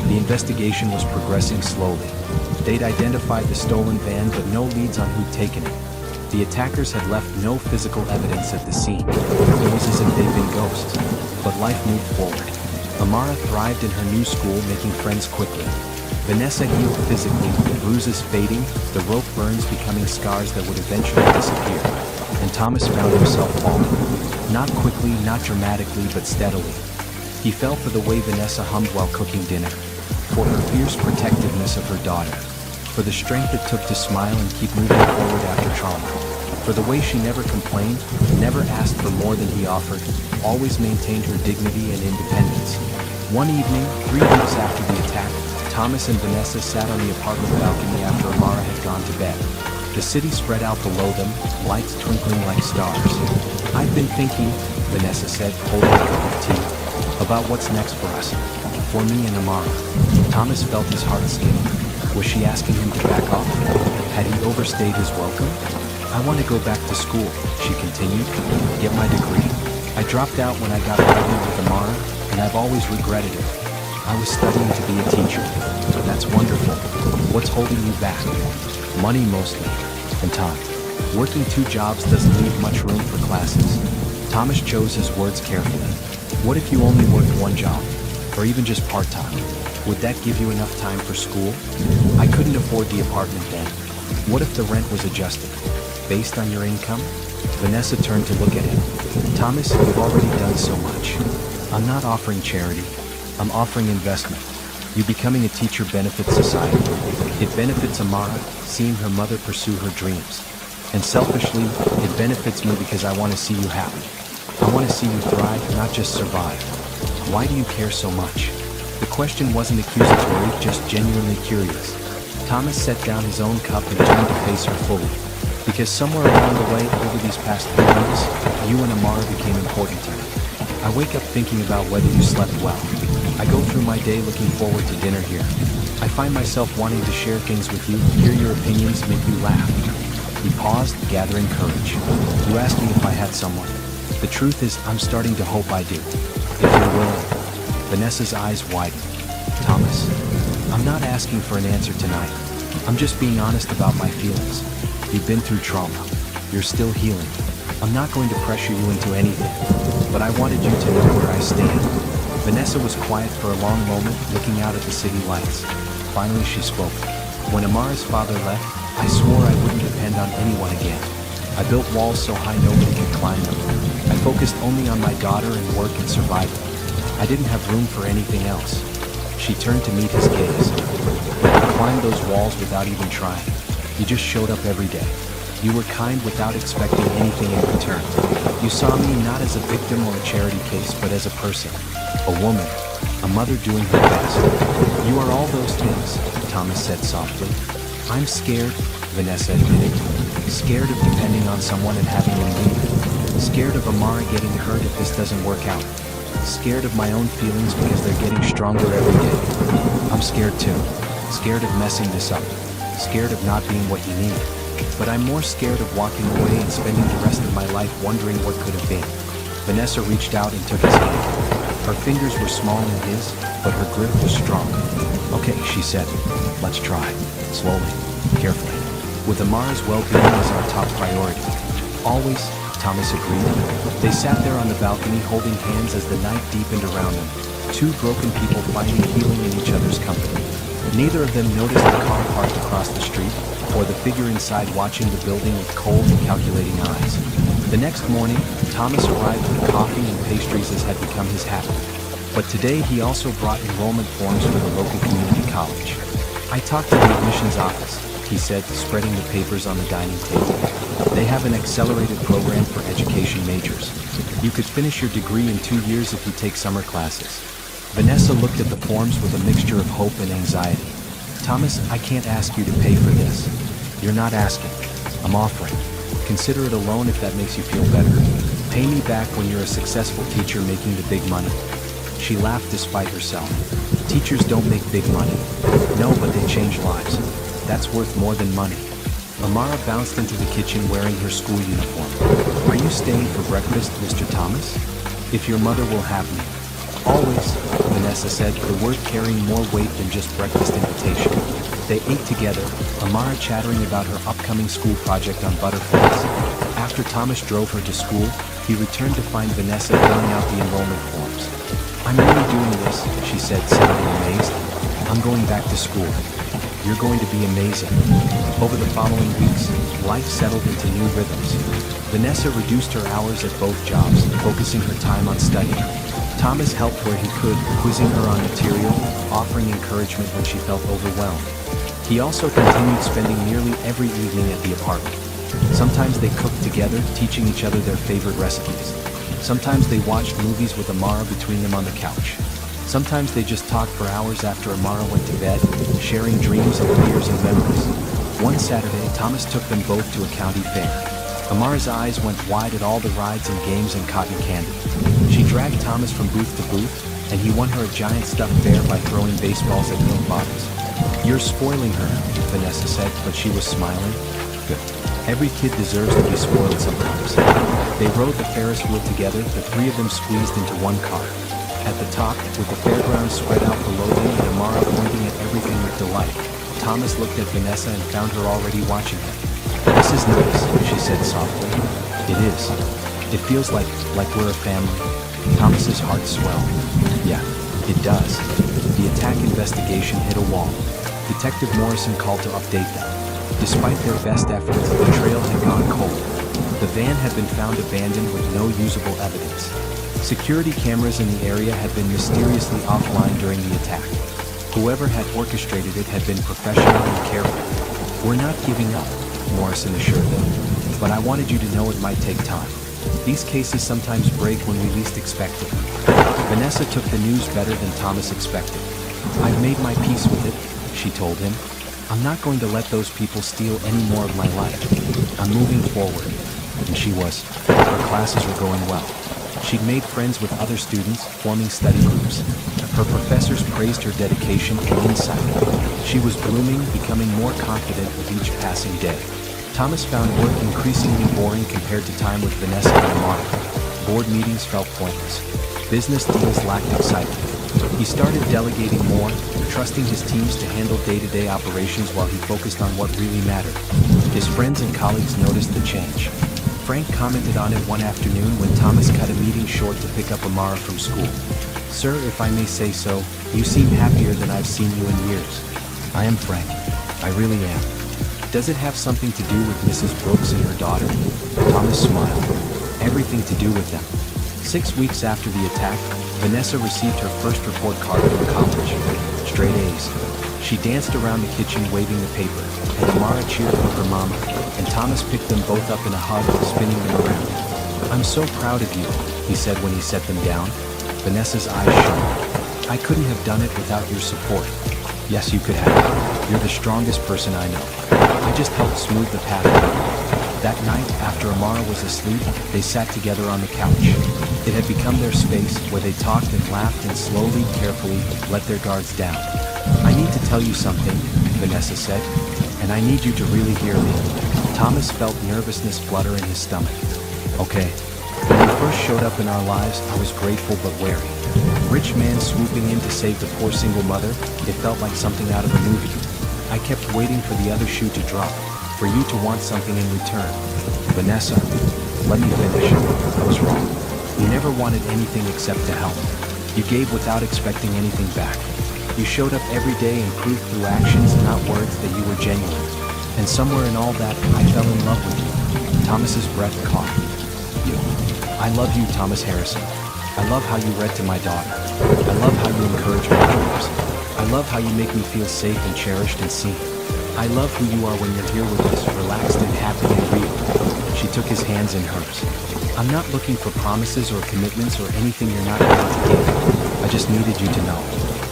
The investigation was progressing slowly. They'd identified the stolen van, but no leads on who'd taken it. The attackers had left no physical evidence at the scene. It was as if they'd been ghosts. But life moved forward. Amara thrived in her new school, making friends quickly. Vanessa healed physically, the bruises fading, the rope burns becoming scars that would eventually disappear. And Thomas found himself falling. Not quickly, not dramatically, but steadily. He fell for the way Vanessa hummed while cooking dinner. For her fierce protectiveness of her daughter. For the strength it took to smile and keep moving forward after trauma. For the way she never complained, never asked for more than he offered, always maintained her dignity and independence. One evening, 3 weeks after the attack, Thomas and Vanessa sat on the apartment balcony after Amara had gone to bed. The city spread out below them, lights twinkling like stars. "I've been thinking," Vanessa said, holding a cup of tea, "about what's next for us. For me and Amara." Thomas felt his heart skip. Was she asking him to back off? Had he overstayed his welcome? "I want to go back to school," she continued, "get my degree. I dropped out when I got pregnant with Amara, and I've always regretted it. I was studying to be a teacher. That's wonderful. What's holding you back?" "Money mostly, and time. Working 2 jobs doesn't leave much room for classes." Thomas chose his words carefully. "What if you only worked 1 job, or even just part-time? Would that give you enough time for school?" "I couldn't afford the apartment then. What if the rent was adjusted, based on your income?" Vanessa turned to look at him. "Thomas, you've already done so much. I'm not offering charity. I'm offering investment. You becoming a teacher benefits society. It benefits Amara, seeing her mother pursue her dreams. And selfishly, it benefits me because I want to see you happy. I want to see you thrive, not just survive. Why do you care so much?" The question wasn't accusatory, just genuinely curious. Thomas set down his own cup and turned to face her fully. "Because somewhere along the way, over these past 3 weeks, you and Amara became important to me. I wake up thinking about whether you slept well. I go through my day looking forward to dinner here. I find myself wanting to share things with you, hear your opinions, make you laugh." He paused, gathering courage. "You asked me if I had someone. The truth is, I'm starting to hope I do. If you're willing." Vanessa's eyes widened. "Thomas, I'm not asking for an answer tonight. I'm just being honest about my feelings. You've been through trauma. You're still healing. I'm not going to pressure you into anything, but I wanted you to know where I stand." Vanessa was quiet for a long moment, looking out at the city lights. Finally she spoke. "When Amara's father left, I swore I wouldn't depend on anyone again. I built walls so high nobody could climb them. I focused only on my daughter and work and survival. I didn't have room for anything else." She turned to meet his gaze. "You climbed those walls without even trying. You just showed up every day. You were kind without expecting anything in return. You saw me not as a victim or a charity case, but as a person. A woman. A mother doing her best." "You are all those things," Thomas said softly. "I'm scared," Vanessa admitted. "Scared of depending on someone and having them leave. Scared of Amara getting hurt if this doesn't work out. Scared of my own feelings because they're getting stronger every day. I'm scared too. Scared of messing this up. Scared of not being what you need. But I'm more scared of walking away and spending the rest of my life wondering what could have been." Vanessa reached out and took his hand. Her fingers were small in his, but her grip was strong. "Okay," she said. "Let's try. Slowly. Carefully. With Amara's well-being as our top priority." "Always," Thomas agreed. They sat there on the balcony holding hands as the night deepened around them. 2 broken people finding healing in each other's company. Neither of them noticed the car parked across the street, or the figure inside watching the building with cold and calculating eyes. The next morning, Thomas arrived with coffee and pastries as had become his habit. But today he also brought enrollment forms for the local community college. "I talked to the admissions office," he said, spreading the papers on the dining table. "They have an accelerated program for education majors. You could finish your degree in 2 years if you take summer classes." Vanessa looked at the forms with a mixture of hope and anxiety. "Thomas, I can't ask you to pay for this." "You're not asking. I'm offering. Consider it a loan if that makes you feel better. Pay me back when you're a successful teacher making the big money." She laughed despite herself. "Teachers don't make big money." "No, but they change lives. That's worth more than money." Amara bounced into the kitchen wearing her school uniform. "Are you staying for breakfast, Mr. Thomas?" "If your mother will have me." "Always," Vanessa said, the word carrying more weight than just breakfast invitation. They ate together, Amara chattering about her upcoming school project on butterflies. After Thomas drove her to school, he returned to find Vanessa filling out the enrollment forms. "I'm really doing this," she said, sounding amazed. "I'm going back to school." "You're going to be amazing." Over the following weeks, life settled into new rhythms. Vanessa reduced her hours at both jobs, focusing her time on studying. Thomas helped where he could, quizzing her on material, offering encouragement when she felt overwhelmed. He also continued spending nearly every evening at the apartment, Sometimes they cooked together, teaching each other their favorite recipes. Sometimes they watched movies with Amara between them on the couch. Sometimes they just talked for hours after Amara went to bed, sharing dreams and fears and memories. One Saturday, Thomas took them both to a county fair. Amara's eyes went wide at all the rides and games and cotton candy. She dragged Thomas from booth to booth, and he won her a giant stuffed bear by throwing baseballs at milk bottles. "You're spoiling her," Vanessa said, but she was smiling. "Good. Every kid deserves to be spoiled sometimes." They rode the Ferris wheel together, the three of them squeezed into one car. At the top, with the fairground spread out below them and Amara pointing at everything with delight, Thomas looked at Vanessa and found her already watching him. "This is nice," she said softly. "It is. It feels like we're a family." Thomas's heart swelled. "Yeah, it does." The attack investigation hit a wall. Detective Morrison called to update them. Despite their best efforts, the trail had gone cold. The van had been found abandoned with no usable evidence. Security cameras in the area had been mysteriously offline during the attack. Whoever had orchestrated it had been professional and careful. "We're not giving up," Morrison assured them, "but I wanted you to know it might take time. These cases sometimes break when we least expect it." Vanessa took the news better than Thomas expected. "I've made my peace with it," she told him. "I'm not going to let those people steal any more of my life. I'm moving forward." And she was. Her classes were going well. She'd made friends with other students, forming study groups. Her professors praised her dedication and insight. She was blooming, becoming more confident with each passing day. Thomas found work increasingly boring compared to time with Vanessa and Amara. Board meetings felt pointless. Business deals lacked excitement. He started delegating more, trusting his teams to handle day-to-day operations while he focused on what really mattered. His friends and colleagues noticed the change. Frank commented on it one afternoon when Thomas cut a meeting short to pick up Amara from school. "Sir, if I may say so, you seem happier than I've seen you in years." "I am, Frank. I really am." "Does it have something to do with Mrs. Brooks and her daughter?" Thomas smiled. "Everything to do with them." 6 weeks after the attack, Vanessa received her first report card from college. Straight A's. She danced around the kitchen waving the paper, and Amara cheered for her mama, and Thomas picked them both up in a hug, spinning them around. "I'm so proud of you," he said when he set them down. Vanessa's eyes shone. "I couldn't have done it without your support." "Yes, you could have. You're the strongest person I know. I just helped smooth the path for you." That night, after Amara was asleep, they sat together on the couch. It had become their space, where they talked and laughed and slowly, carefully, let their guards down. "I need to tell you something," Vanessa said, "and I need you to really hear me." Thomas felt nervousness flutter in his stomach. "Okay. When you first showed up in our lives, I was grateful but wary. Rich man swooping in to save the poor single mother, it felt like something out of a movie. I kept waiting for the other shoe to drop, for you to want something in return. Vanessa, let me finish. I was wrong. You never wanted anything except to help. You gave without expecting anything back. You showed up every day and proved through actions, not words, that you were genuine. And somewhere in all that, I fell in love with you." Thomas's breath caught. "You. I love you, Thomas Harrison. I love how you read to my daughter. I love how you encourage my dreams. I love how you make me feel safe and cherished and seen. I love who you are when you're here with us, relaxed and happy and real." She took his hands in hers. "I'm not looking for promises or commitments or anything you're not going to give. I just needed you to know.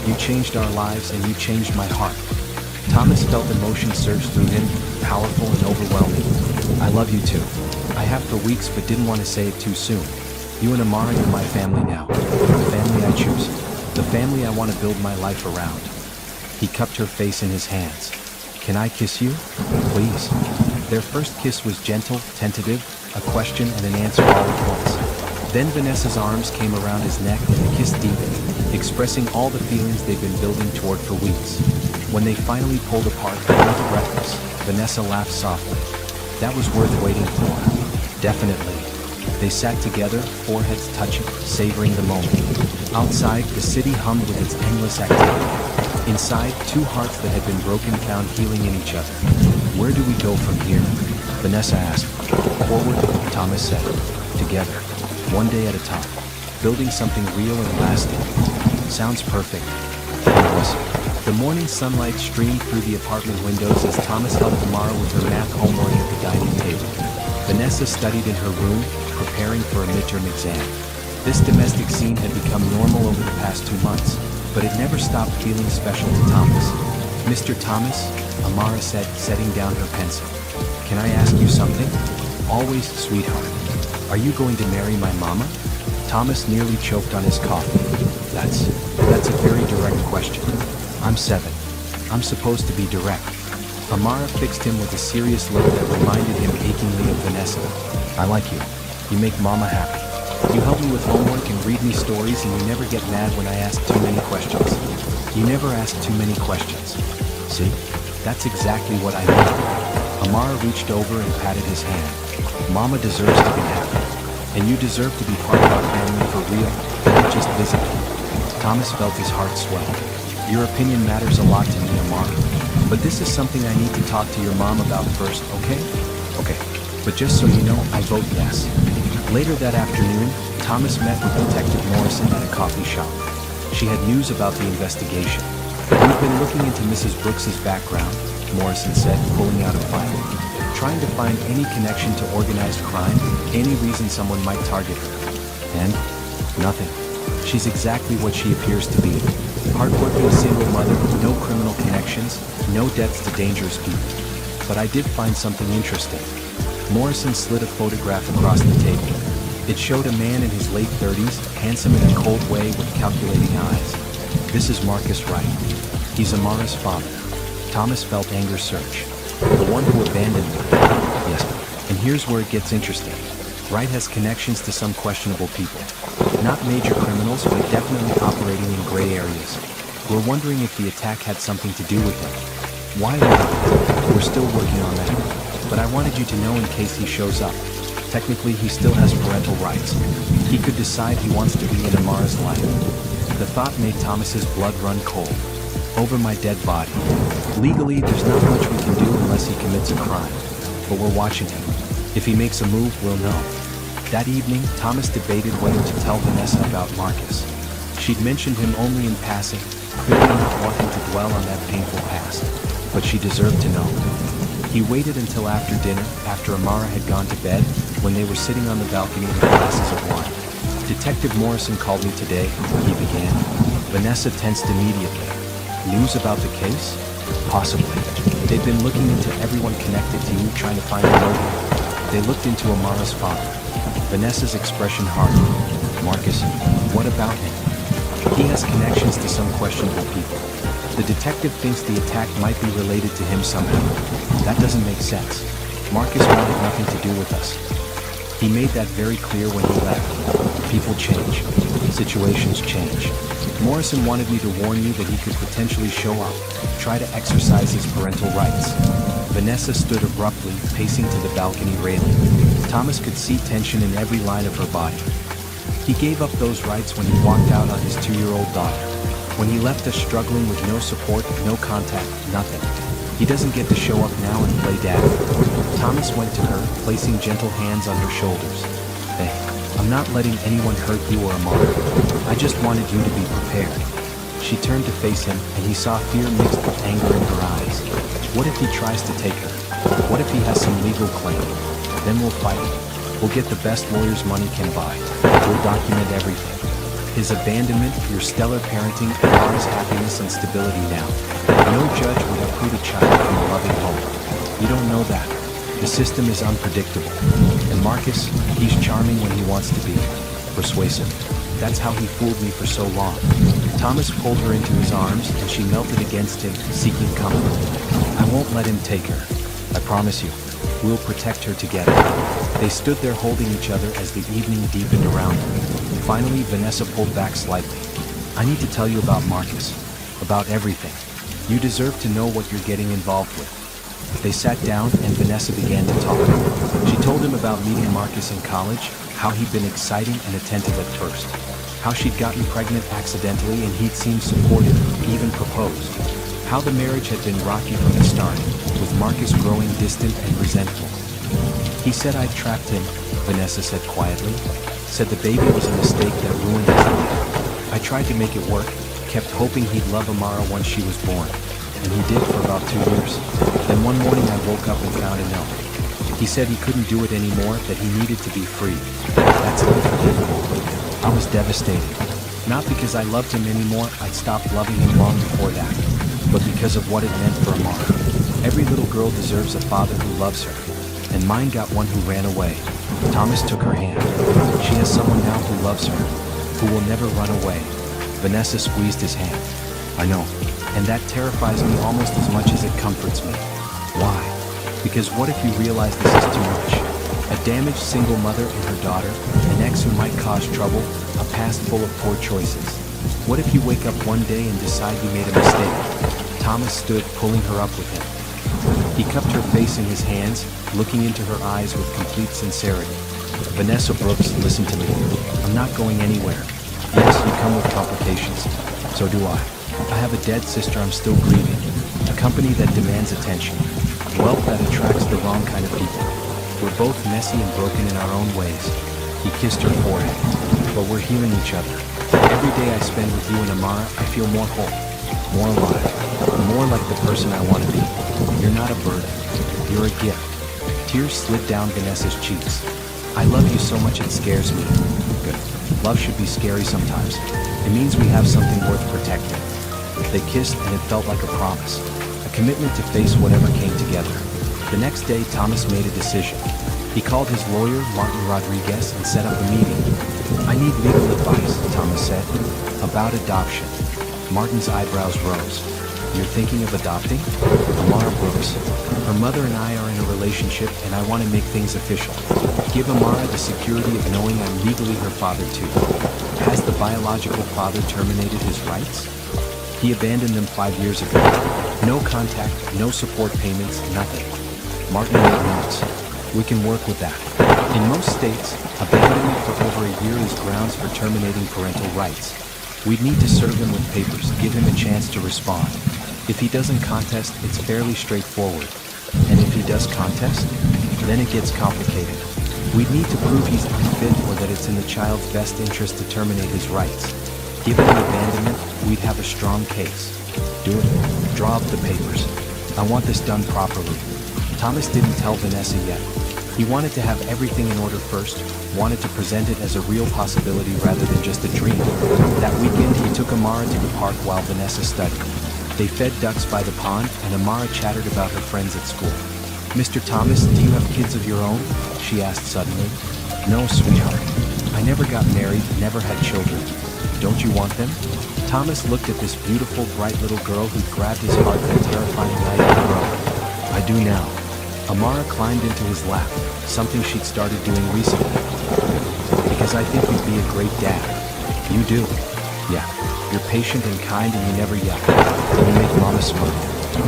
You changed our lives and you changed my heart." Thomas felt emotion surge through him, powerful and overwhelming. "I love you too. I have for weeks but didn't want to say it too soon. You and Amara are my family now. The family I choose. The family I want to build my life around." He cupped her face in his hands. "Can I kiss you? Please." Their first kiss was gentle, tentative, a question and an answer all at once. Then Vanessa's arms came around his neck and the kiss deepened, expressing all the feelings they'd been building toward for weeks. When they finally pulled apart, both breathless, Vanessa laughed softly. That was worth waiting for. Definitely. They sat together, foreheads touching, savoring the moment. Outside, the city hummed with its endless activity. Inside, two hearts that had been broken found healing in each other. "Where do we go from here?" Vanessa asked. "Forward," Thomas said. "Together. One day at a time. Building something real and lasting." "Sounds perfect." It was. The morning sunlight streamed through the apartment windows as Thomas helped Amara with her math homework at the dining table. Vanessa studied in her room, preparing for a midterm exam. This domestic scene had become normal over the past 2 months, but it never stopped feeling special to Thomas. "Mr. Thomas," Amara said, setting down her pencil. "Can I ask you something?" "Always, sweetheart." "Are you going to marry my mama?" Thomas nearly choked on his coffee. That's a very direct question. I'm 7. I'm supposed to be direct. Amara fixed him with a serious look that reminded him achingly of Vanessa. "I like you. You make mama happy. You help me with homework and read me stories, and you never get mad when I ask too many questions. You never ask too many questions. See? That's exactly what I mean." Amara reached over and patted his hand. "Mama deserves to be happy. And you deserve to be part of our family for real, not just visiting." Thomas felt his heart swell. "Your opinion matters a lot to me, Amara. But this is something I need to talk to your mom about first, okay?" "Okay. But just so you know, I vote yes." Later that afternoon, Thomas met with Detective Morrison at a coffee shop. She had news about the investigation. "We've been looking into Mrs. Brooks's background," Morrison said, pulling out a file. "Trying to find any connection to organized crime, any reason someone might target her. And? Nothing. She's exactly what she appears to be. Hardworking single mother, no criminal connections, no debts to dangerous people. But I did find something interesting." Morrison slid a photograph across the table. It showed a man in his late 30s, handsome in a cold way with calculating eyes. "This is Marcus Wright. He's Amara's father." Thomas felt anger surge. "The one who abandoned me." "Yes, and here's where it gets interesting. Wright has connections to some questionable people. Not major criminals, but definitely operating in gray areas. We're wondering if the attack had something to do with him. Why not? We're still working on that. But I wanted you to know in case he shows up. Technically, he still has parental rights. He could decide he wants to be in Amara's life." The thought made Thomas's blood run cold. "Over my dead body. Legally, there's not much we can do unless he commits a crime. But we're watching him. If he makes a move, we'll know." That evening, Thomas debated whether to tell Vanessa about Marcus. She'd mentioned him only in passing, clearly not wanting to dwell on that painful past. But she deserved to know. He waited until after dinner, after Amara had gone to bed, when they were sitting on the balcony with glasses of wine. "Detective Morrison called me today," he began. Vanessa tensed immediately. "News about the case?" "Possibly. They've been looking into everyone connected to you, trying to find a motive." They looked into Amara's father. Vanessa's expression hardened. "Marcus, what about him?" "He has connections to some questionable people. The detective thinks the attack might be related to him somehow. That doesn't make sense. Marcus wanted nothing to do with us. He made that very clear when he left. People change. Situations change. Morrison wanted me to warn you that he could potentially show up, try to exercise his parental rights." Vanessa stood abruptly, pacing to the balcony railing. Thomas could see tension in every line of her body. He gave up those rights when he walked out on his 2-year-old daughter. When he left us struggling with no support, no contact, nothing. He doesn't get to show up now and play dad. Thomas went to her, placing gentle hands on her shoulders. "Hey, I'm not letting anyone hurt you or Amara. I just wanted you to be prepared." She turned to face him, and he saw fear mixed with anger in her eyes. What if he tries to take her? What if he has some legal claim? Then we'll fight. We'll get the best lawyers money can buy. We'll document everything. His abandonment, your stellar parenting, Amara's happiness and stability now. No judge would uproot a child from a loving home. You don't know that. The system is unpredictable. And Marcus, he's charming when he wants to be. Persuasive. That's how he fooled me for so long. Thomas pulled her into his arms, and she melted against him, seeking comfort. "I won't let him take her. I promise you. We'll protect her together." They stood there holding each other as the evening deepened around them. Finally, Vanessa pulled back slightly. "I need to tell you about Marcus. About everything. You deserve to know what you're getting involved with." They sat down, and Vanessa began to talk. She told him about meeting Marcus in college, how he'd been exciting and attentive at first, how she'd gotten pregnant accidentally and he'd seemed supportive, even proposed, how the marriage had been rocky from the start, with Marcus growing distant and resentful. "He said I'd trapped him," Vanessa said quietly. "Said the baby was a mistake that ruined his life. I tried to make it work, kept hoping he'd love Amara once she was born, and he did for about 2 years. Then one morning I woke up and found a note. He said he couldn't do it anymore, that he needed to be free. That's unforgivable. I was devastated. Not because I loved him anymore, I'd stopped loving him long before that, but because of what it meant for Amara. Every little girl deserves a father who loves her, and mine got one who ran away. Thomas took her hand. She has someone now who loves her, who will never run away. Vanessa squeezed his hand. I know, and that terrifies me almost as much as it comforts me. Why? Because what if you realize this is too much? A damaged single mother and her daughter, an ex who might cause trouble, a past full of poor choices. What if you wake up one day and decide you made a mistake? Thomas stood, pulling her up with him. He cupped her face in his hands, looking into her eyes with complete sincerity. Vanessa Brooks, listen to me. I'm not going anywhere. Yes, you come with complications. So do I. I have a dead sister I'm still grieving. A company that demands attention. Wealth that attracts the wrong kind of people. We're both messy and broken in our own ways. He kissed her forehead. But we're healing each other. Every day I spend with you and Amara, I feel more whole, more alive, more like the person I want to be. You're not a burden. You're a gift. Tears slid down Vanessa's cheeks. I love you so much it scares me. Good. Love should be scary sometimes. It means we have something worth protecting. They kissed and it felt like a promise. A commitment to face whatever came together. The next day, Thomas made a decision. He called his lawyer, Martin Rodriguez, and set up a meeting. I need legal advice, Thomas said, about adoption. Martin's eyebrows rose. You're thinking of adopting? Amara Brooks. Her mother and I are in a relationship, and I want to make things official. Give Amara the security of knowing I'm legally her father too. Has the biological father terminated his rights? He abandoned them 5 years ago. No contact, no support payments, nothing. Martin made notes. We can work with that. In most states, abandonment for over a year is grounds for terminating parental rights. We'd need to serve him with papers, give him a chance to respond. If he doesn't contest, it's fairly straightforward. And if he does contest, then it gets complicated. We'd need to prove he's unfit or that it's in the child's best interest to terminate his rights. Given the abandonment, we'd have a strong case. Do it. Draw up the papers. I want this done properly. Thomas didn't tell Vanessa yet. He wanted to have everything in order first, wanted to present it as a real possibility rather than just a dream. That weekend, he took Amara to the park while Vanessa studied. They fed ducks by the pond, and Amara chattered about her friends at school. Mr. Thomas, do you have kids of your own? She asked suddenly. No, sweetheart. I never got married, never had children. Don't you want them? Thomas looked at this beautiful, bright little girl who grabbed his heart that terrifying night in the road. I do now. Amara climbed into his lap, something she'd started doing recently. Because I think you'd be a great dad. You do. Yeah. You're patient and kind and you never yell. And you make Mama smile.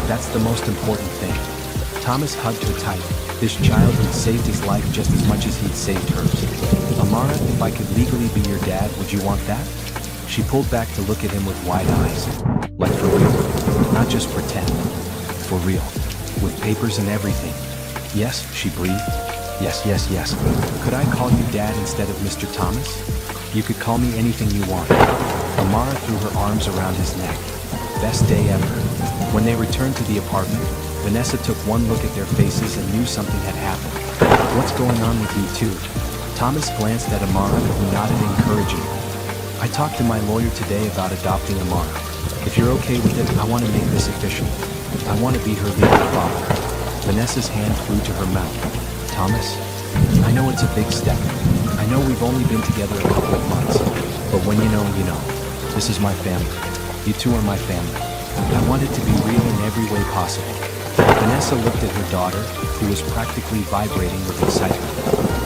That's the most important thing. Thomas hugged her tight. This child had saved his life just as much as he'd saved hers. Amara, if I could legally be your dad, would you want that? She pulled back to look at him with wide eyes. Like for real. Not just pretend. For real. With papers and everything. Yes, she breathed. Yes, yes, yes. Could I call you Dad instead of Mr. Thomas? You could call me anything you want. Amara threw her arms around his neck. Best day ever. When they returned to the apartment, Vanessa took one look at their faces and knew something had happened. What's going on with you two? Thomas glanced at Amara, who nodded encouragingly. I talked to my lawyer today about adopting Amara. If you're okay with it, I want to make this official. I want to be her legal father. Vanessa's hand flew to her mouth. Thomas, I know it's a big step. I know we've only been together a couple of months. But when you know, you know. This is my family. You two are my family. I want it to be real in every way possible. Vanessa looked at her daughter, who was practically vibrating with excitement.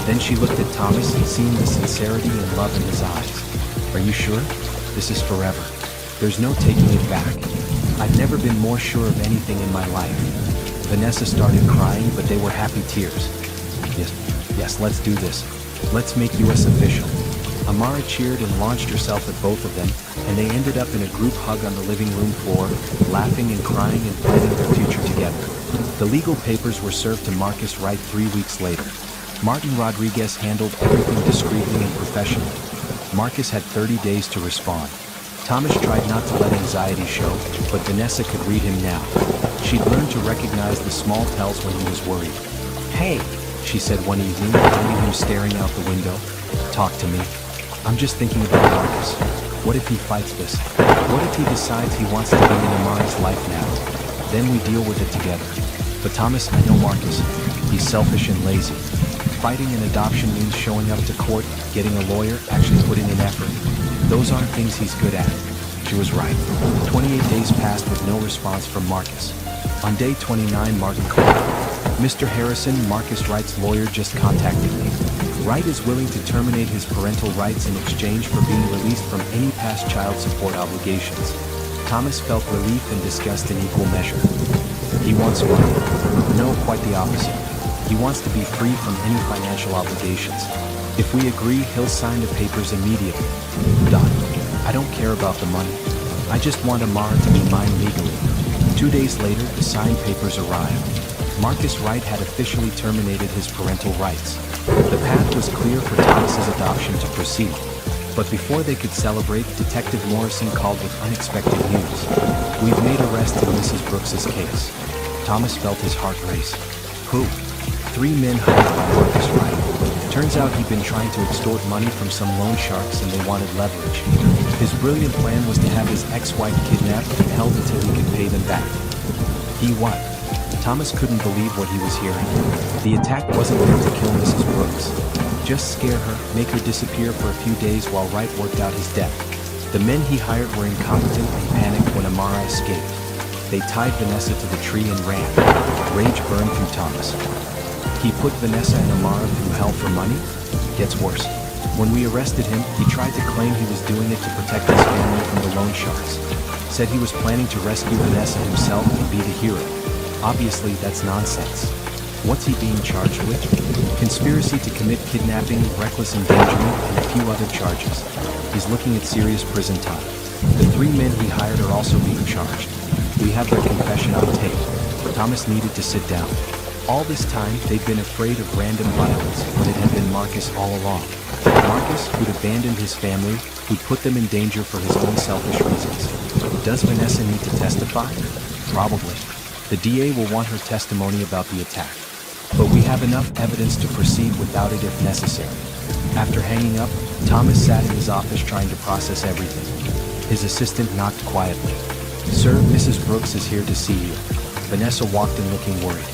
Then she looked at Thomas and seeing the sincerity and love in his eyes. Are you sure? This is forever. There's no taking it back. I've never been more sure of anything in my life. Vanessa started crying, but they were happy tears. Yes, let's do this. Let's make US official. Amara cheered and launched herself at both of them, and they ended up in a group hug on the living room floor, laughing and crying and planning their future together. The legal papers were served to Marcus Wright 3 weeks later. Martin Rodriguez handled everything discreetly and professionally. Marcus had 30 days to respond. Thomas tried not to let anxiety show, but Vanessa could read him now. She'd learned to recognize the small tells when he was worried. "Hey," she said one evening, finding him staring out the window. "Talk to me. I'm just thinking about Marcus. What if he fights this? What if he decides he wants to be in Amara's life now? Then we deal with it together." "But Thomas, I know Marcus. He's selfish and lazy. Fighting an adoption means showing up to court, getting a lawyer, actually putting in effort. Those aren't things he's good at." She was right. 28 days passed with no response from Marcus. On day 29, Martin called. "Mr. Harrison, Marcus Wright's lawyer just contacted me. Wright is willing to terminate his parental rights in exchange for being released from any past child support obligations." Thomas felt relief and disgust in equal measure. He wants money. No, quite the opposite. He wants to be free from any financial obligations. If we agree, he'll sign the papers immediately. Done. I don't care about the money. I just want Amara to be mine legally. 2 days later, the signed papers arrived. Marcus Wright had officially terminated his parental rights. The path was clear for Thomas's adoption to proceed. But before they could celebrate, Detective Morrison called with unexpected news. "We've made arrests in Mrs. Brooks's case." Thomas felt his heart race. "Who?" "3 men hired by Marcus Wright. Turns out he'd been trying to extort money from some loan sharks and they wanted leverage. His brilliant plan was to have his ex-wife kidnapped and held until he could pay them back." "He what?" Thomas couldn't believe what he was hearing. The attack wasn't meant to kill Mrs. Brooks. Just scare her, make her disappear for a few days while Wright worked out his debt. The men he hired were incompetent and panicked when Amara escaped. They tied Vanessa to the tree and ran. Rage burned through Thomas. He put Vanessa and Amara through hell for money? Gets worse. When we arrested him, he tried to claim he was doing it to protect his family from the loan sharks. Said he was planning to rescue Vanessa himself and be the hero. Obviously, that's nonsense. What's he being charged with? Conspiracy to commit kidnapping, reckless endangerment, and a few other charges. He's looking at serious prison time. The 3 men he hired are also being charged. We have their confession on tape. Thomas needed to sit down. All this time, they'd been afraid of random violence, but it had been Marcus all along. Marcus, who'd abandoned his family, who'd put them in danger for his own selfish reasons. Does Vanessa need to testify? Probably. The DA will want her testimony about the attack. But we have enough evidence to proceed without it if necessary. After hanging up, Thomas sat in his office trying to process everything. His assistant knocked quietly. "Sir, Mrs. Brooks is here to see you." Vanessa walked in looking worried.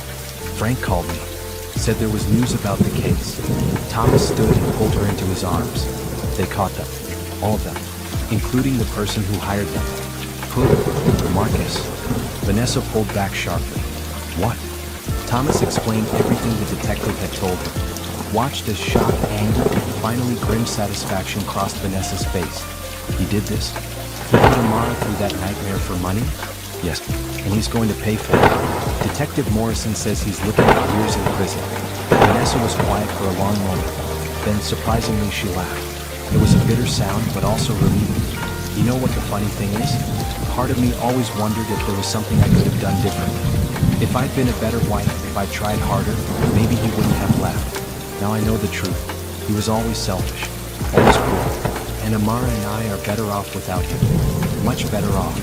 "Frank called me. Said there was news about the case." Thomas stood and pulled her into his arms. They caught them. All of them. Including the person who hired them. "Who?" "Marcus." Vanessa pulled back sharply. "What?" Thomas explained everything the detective had told him. Watched as shock, anger, and finally grim satisfaction crossed Vanessa's face. "He did this? He put Amara through that nightmare for money?" "Yes, and he's going to pay for it." Detective Morrison says he's looking at years in prison. Vanessa was quiet for a long moment. Then, surprisingly, she laughed. It was a bitter sound, but also relieving. "You know what the funny thing is? Part of me always wondered if there was something I could have done differently. If I'd been a better wife, if I'd tried harder, maybe he wouldn't have left. Now I know the truth. He was always selfish, always cruel. And Amara and I are better off without him. Much better off."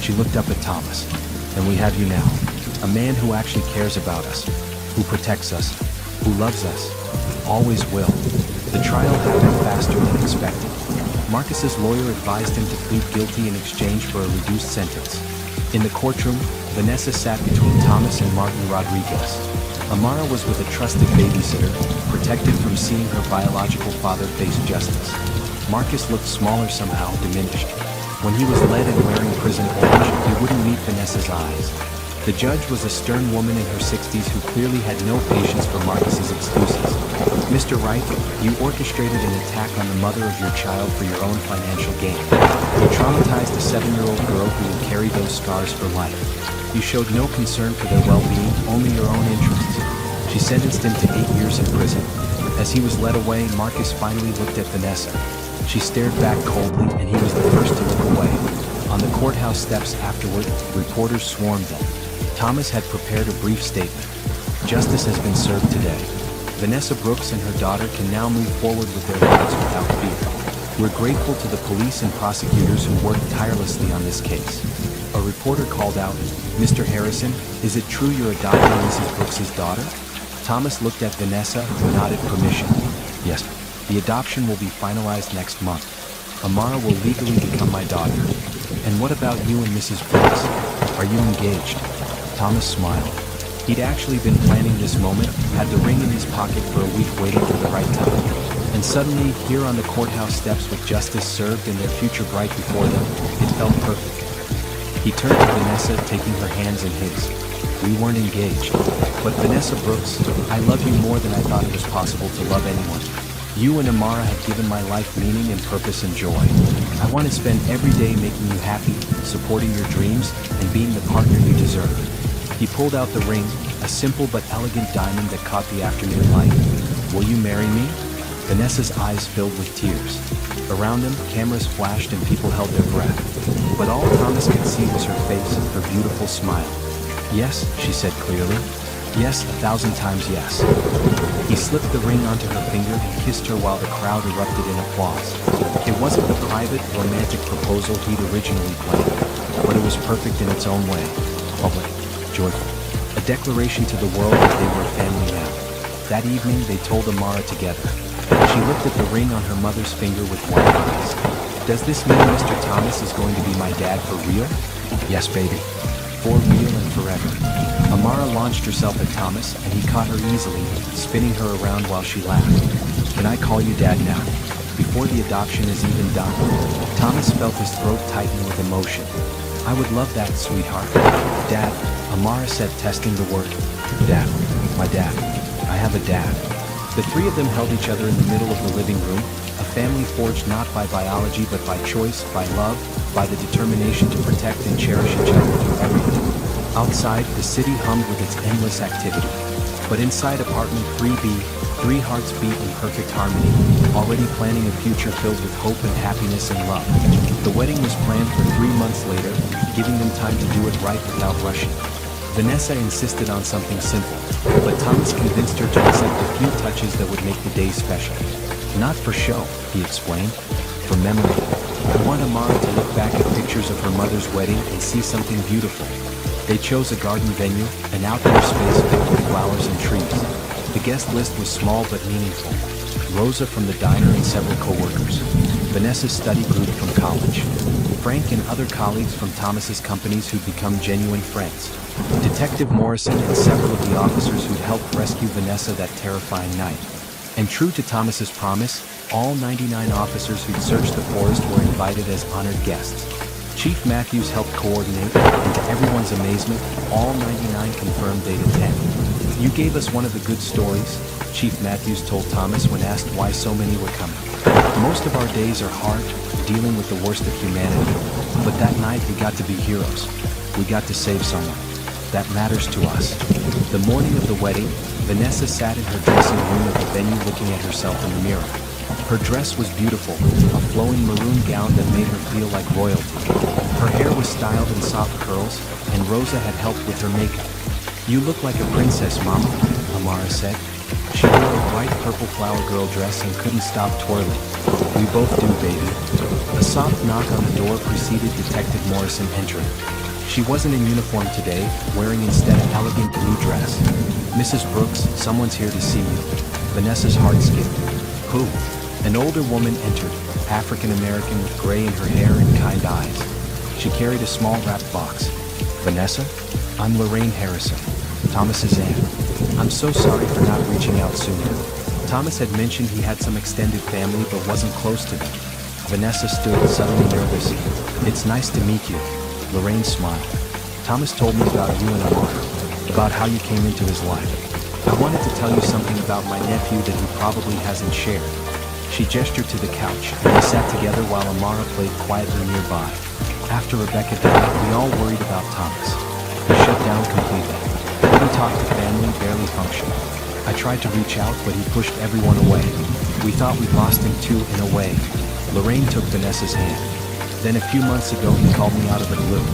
She looked up at Thomas. "And we have you now. A man who actually cares about us, who protects us, who loves us, always will." The trial happened faster than expected. Marcus's lawyer advised him to plead guilty in exchange for a reduced sentence. In the courtroom, Vanessa sat between Thomas and Martin Rodriguez. Amara was with a trusted babysitter, protected from seeing her biological father face justice. Marcus looked smaller somehow, diminished. When he was led and wearing prison orange, he wouldn't meet Vanessa's eyes. The judge was a stern woman in her 60s who clearly had no patience for Marcus's excuses. "Mr. Wright, you orchestrated an attack on the mother of your child for your own financial gain. You traumatized a 7-year-old girl who will carry those scars for life. You showed no concern for their well-being, only your own interests." She sentenced him to 8 years in prison. As he was led away, Marcus finally looked at Vanessa. She stared back coldly, and he was the first to look away. On the courthouse steps afterward, reporters swarmed them. Thomas had prepared a brief statement. "Justice has been served today. Vanessa Brooks and her daughter can now move forward with their lives without fear." We're grateful to the police and prosecutors who worked tirelessly on this case. A reporter called out, "Mr. Harrison, is it true you're adopting Mrs. Brooks's daughter?" Thomas looked at Vanessa and nodded permission. "Yes, the adoption will be finalized next month. Amara will legally become my daughter." "And what about you and Mrs. Brooks? Are you engaged?" Thomas smiled. He'd actually been planning this moment, had the ring in his pocket for a week waiting for the right time. And suddenly, here on the courthouse steps with justice served and their future bright before them, it felt perfect. He turned to Vanessa, taking her hands in his. "We weren't engaged. But Vanessa Brooks, I love you more than I thought it was possible to love anyone. You and Amara have given my life meaning and purpose and joy. I want to spend every day making you happy, supporting your dreams, and being the partner you deserve." He pulled out the ring, a simple but elegant diamond that caught the afternoon light. "Will you marry me?" Vanessa's eyes filled with tears. Around them, cameras flashed and people held their breath. But all Thomas could see was her face, her beautiful smile. "Yes," she said clearly. "Yes, 1,000 times yes." He slipped the ring onto her finger and kissed her while the crowd erupted in applause. It wasn't the private, romantic proposal he'd originally planned, but it was perfect in its own way. Public, joyful. A declaration to the world that they were a family now. That evening, they told Amara together. She looked at the ring on her mother's finger with wide eyes. "Does this mean Mr. Thomas is going to be my dad for real?" "Yes, baby. For real and forever." Amara launched herself at Thomas, and he caught her easily, spinning her around while she laughed. "Can I call you Dad now? Before the adoption is even done?" Thomas felt his throat tighten with emotion. "I would love that, sweetheart." "Dad," Amara said, testing the word. "Dad. My dad. I have a dad." The three of them held each other in the middle of the living room, a family forged not by biology but by choice, by love, by the determination to protect and cherish each other through everything. Outside, the city hummed with its endless activity. But inside apartment 3B, three hearts beat in perfect harmony, already planning a future filled with hope and happiness and love. The wedding was planned for 3 months later, giving them time to do it right without rushing. Vanessa insisted on something simple, but Thomas convinced her to accept a few touches that would make the day special. "Not for show," he explained, "for memory. I want Amara to look back at pictures of her mother's wedding and see something beautiful." They chose a garden venue, an outdoor space filled with flowers and trees. The guest list was small but meaningful. Rosa from the diner and several co-workers. Vanessa's study group from college. Frank and other colleagues from Thomas's companies who'd become genuine friends. Detective Morrison and several of the officers who'd helped rescue Vanessa that terrifying night. And true to Thomas's promise, all 99 officers who'd searched the forest were invited as honored guests. Chief Matthews helped coordinate, and to everyone's amazement, all 99 confirmed they'd attend. "You gave us one of the good stories," Chief Matthews told Thomas when asked why so many were coming. "Most of our days are hard, dealing with the worst of humanity. But that night we got to be heroes. We got to save someone. That matters to us." The morning of the wedding, Vanessa sat in her dressing room at the venue looking at herself in the mirror. Her dress was beautiful, a flowing maroon gown that made her feel like royalty. Her hair was styled in soft curls, and Rosa had helped with her makeup. "You look like a princess, Mama," Amara said. She wore a bright purple flower girl dress and couldn't stop twirling. "We both do, baby." A soft knock on the door preceded Detective Morrison entering. She wasn't in uniform today, wearing instead an elegant blue dress. "Mrs. Brooks, someone's here to see you." Vanessa's heart skipped. "Who?" An older woman entered, African-American with gray in her hair and kind eyes. She carried a small wrapped box. "Vanessa? I'm Lorraine Harrison, Thomas's aunt. I'm so sorry for not reaching out sooner." Thomas had mentioned he had some extended family but wasn't close to them. Vanessa stood, suddenly nervous. "It's nice to meet you." Lorraine smiled. "Thomas told me about you and Amara, about how you came into his life. I wanted to tell you something about my nephew that he probably hasn't shared." She gestured to the couch, and they sat together while Amara played quietly nearby. After Rebecca died, we all worried about Thomas. He shut down completely. Couldn't talk to family, barely functioned. I tried to reach out, but he pushed everyone away. We thought we'd lost him too, in a way. Lorraine took Vanessa's hand. Then a few months ago, he called me out of the blue.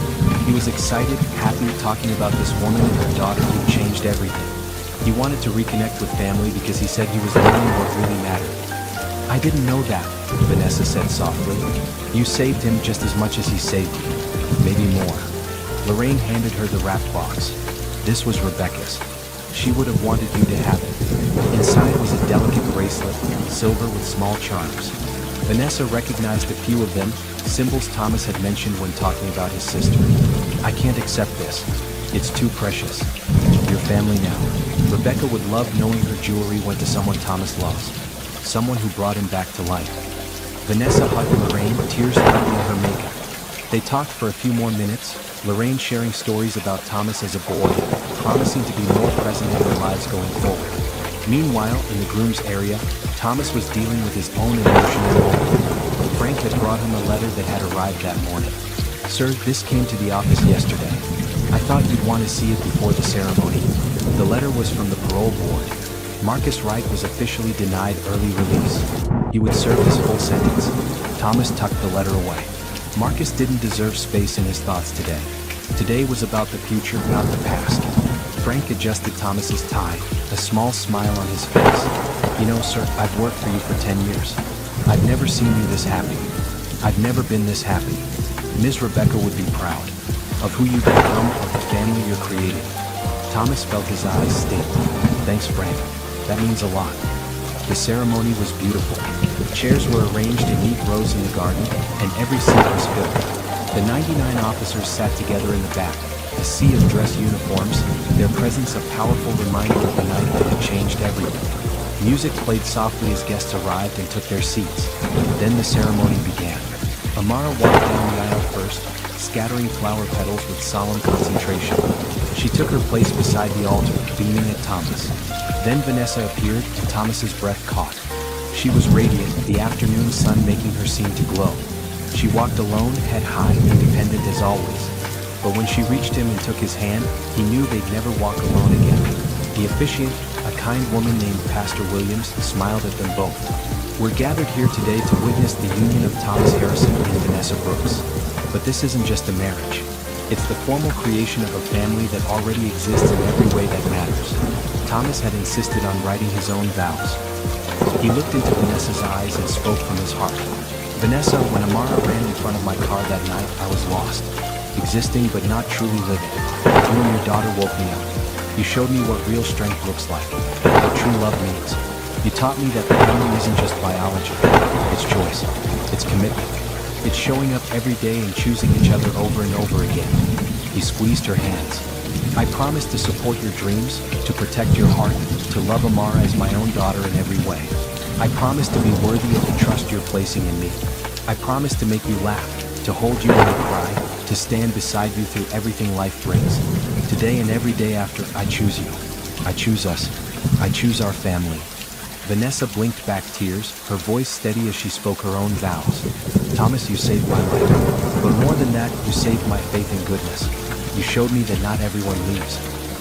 He was excited, happy, talking about this woman and her daughter who changed everything. He wanted to reconnect with family because he said he was learning what really mattered. "I didn't know that," Vanessa said softly. You saved him just as much as he saved you. Maybe more. Lorraine handed her the wrapped box. This was Rebecca's. She would have wanted you to have it. Inside was a delicate bracelet, silver with small charms. Vanessa recognized a few of them, symbols Thomas had mentioned when talking about his sister. I can't accept this. It's too precious. Your family now. Rebecca would love knowing her jewelry went to someone Thomas loves. Someone who brought him back to life. Vanessa hugged Lorraine, tears threatening her makeup. They talked for a few more minutes, Lorraine sharing stories about Thomas as a boy, promising to be more present in their lives going forward. Meanwhile, in the groom's area, Thomas was dealing with his own emotional moment. Frank had brought him a letter that had arrived that morning. Sir, this came to the office yesterday. I thought you'd want to see it before the ceremony. The letter was from the parole board. Marcus Wright was officially denied early release. He would serve his full sentence. Thomas tucked the letter away. Marcus didn't deserve space in his thoughts today. Today was about the future, not the past. Frank adjusted Thomas's tie, a small smile on his face. You know, sir, I've worked for you for 10 years. I've never seen you this happy. I've never been this happy. Ms. Rebecca would be proud of who you've become, of the family you're creating. Thomas felt his eyes sting. Thanks, Frank. That means a lot. The ceremony was beautiful. Chairs were arranged in neat rows in the garden, and every seat was filled. The 99 officers sat together in the back, a sea of dress uniforms, their presence a powerful reminder of the night that had changed everything. Music played softly as guests arrived and took their seats. Then the ceremony began. Amara walked down the aisle first, scattering flower petals with solemn concentration. She took her place beside the altar, beaming at Thomas. Then Vanessa appeared, and Thomas's breath caught. She was radiant, the afternoon sun making her seem to glow. She walked alone, head high, independent as always. But when she reached him and took his hand, he knew they'd never walk alone again. The officiant, a kind woman named Pastor Williams, smiled at them both. We're gathered here today to witness the union of Thomas Harrison and Vanessa Brooks. But this isn't just a marriage. It's the formal creation of a family that already exists in every way that matters. Thomas had insisted on writing his own vows. He looked into Vanessa's eyes and spoke from his heart. Vanessa, when Amara ran in front of my car that night, I was lost. Existing but not truly living. You and your daughter woke me up. You showed me what real strength looks like, what true love means. You taught me that family isn't just biology. It's choice. It's commitment. It's showing up every day and choosing each other over and over again. He squeezed her hands. I promise to support your dreams, to protect your heart, to love Amara as my own daughter in every way. I promise to be worthy of the trust you're placing in me. I promise to make you laugh, to hold you when you cry, to stand beside you through everything life brings. Today and every day after, I choose you. I choose us. I choose our family. Vanessa blinked back tears, her voice steady as she spoke her own vows. Thomas, you saved my life. But more than that, you saved my faith in goodness. You showed me that not everyone leaves.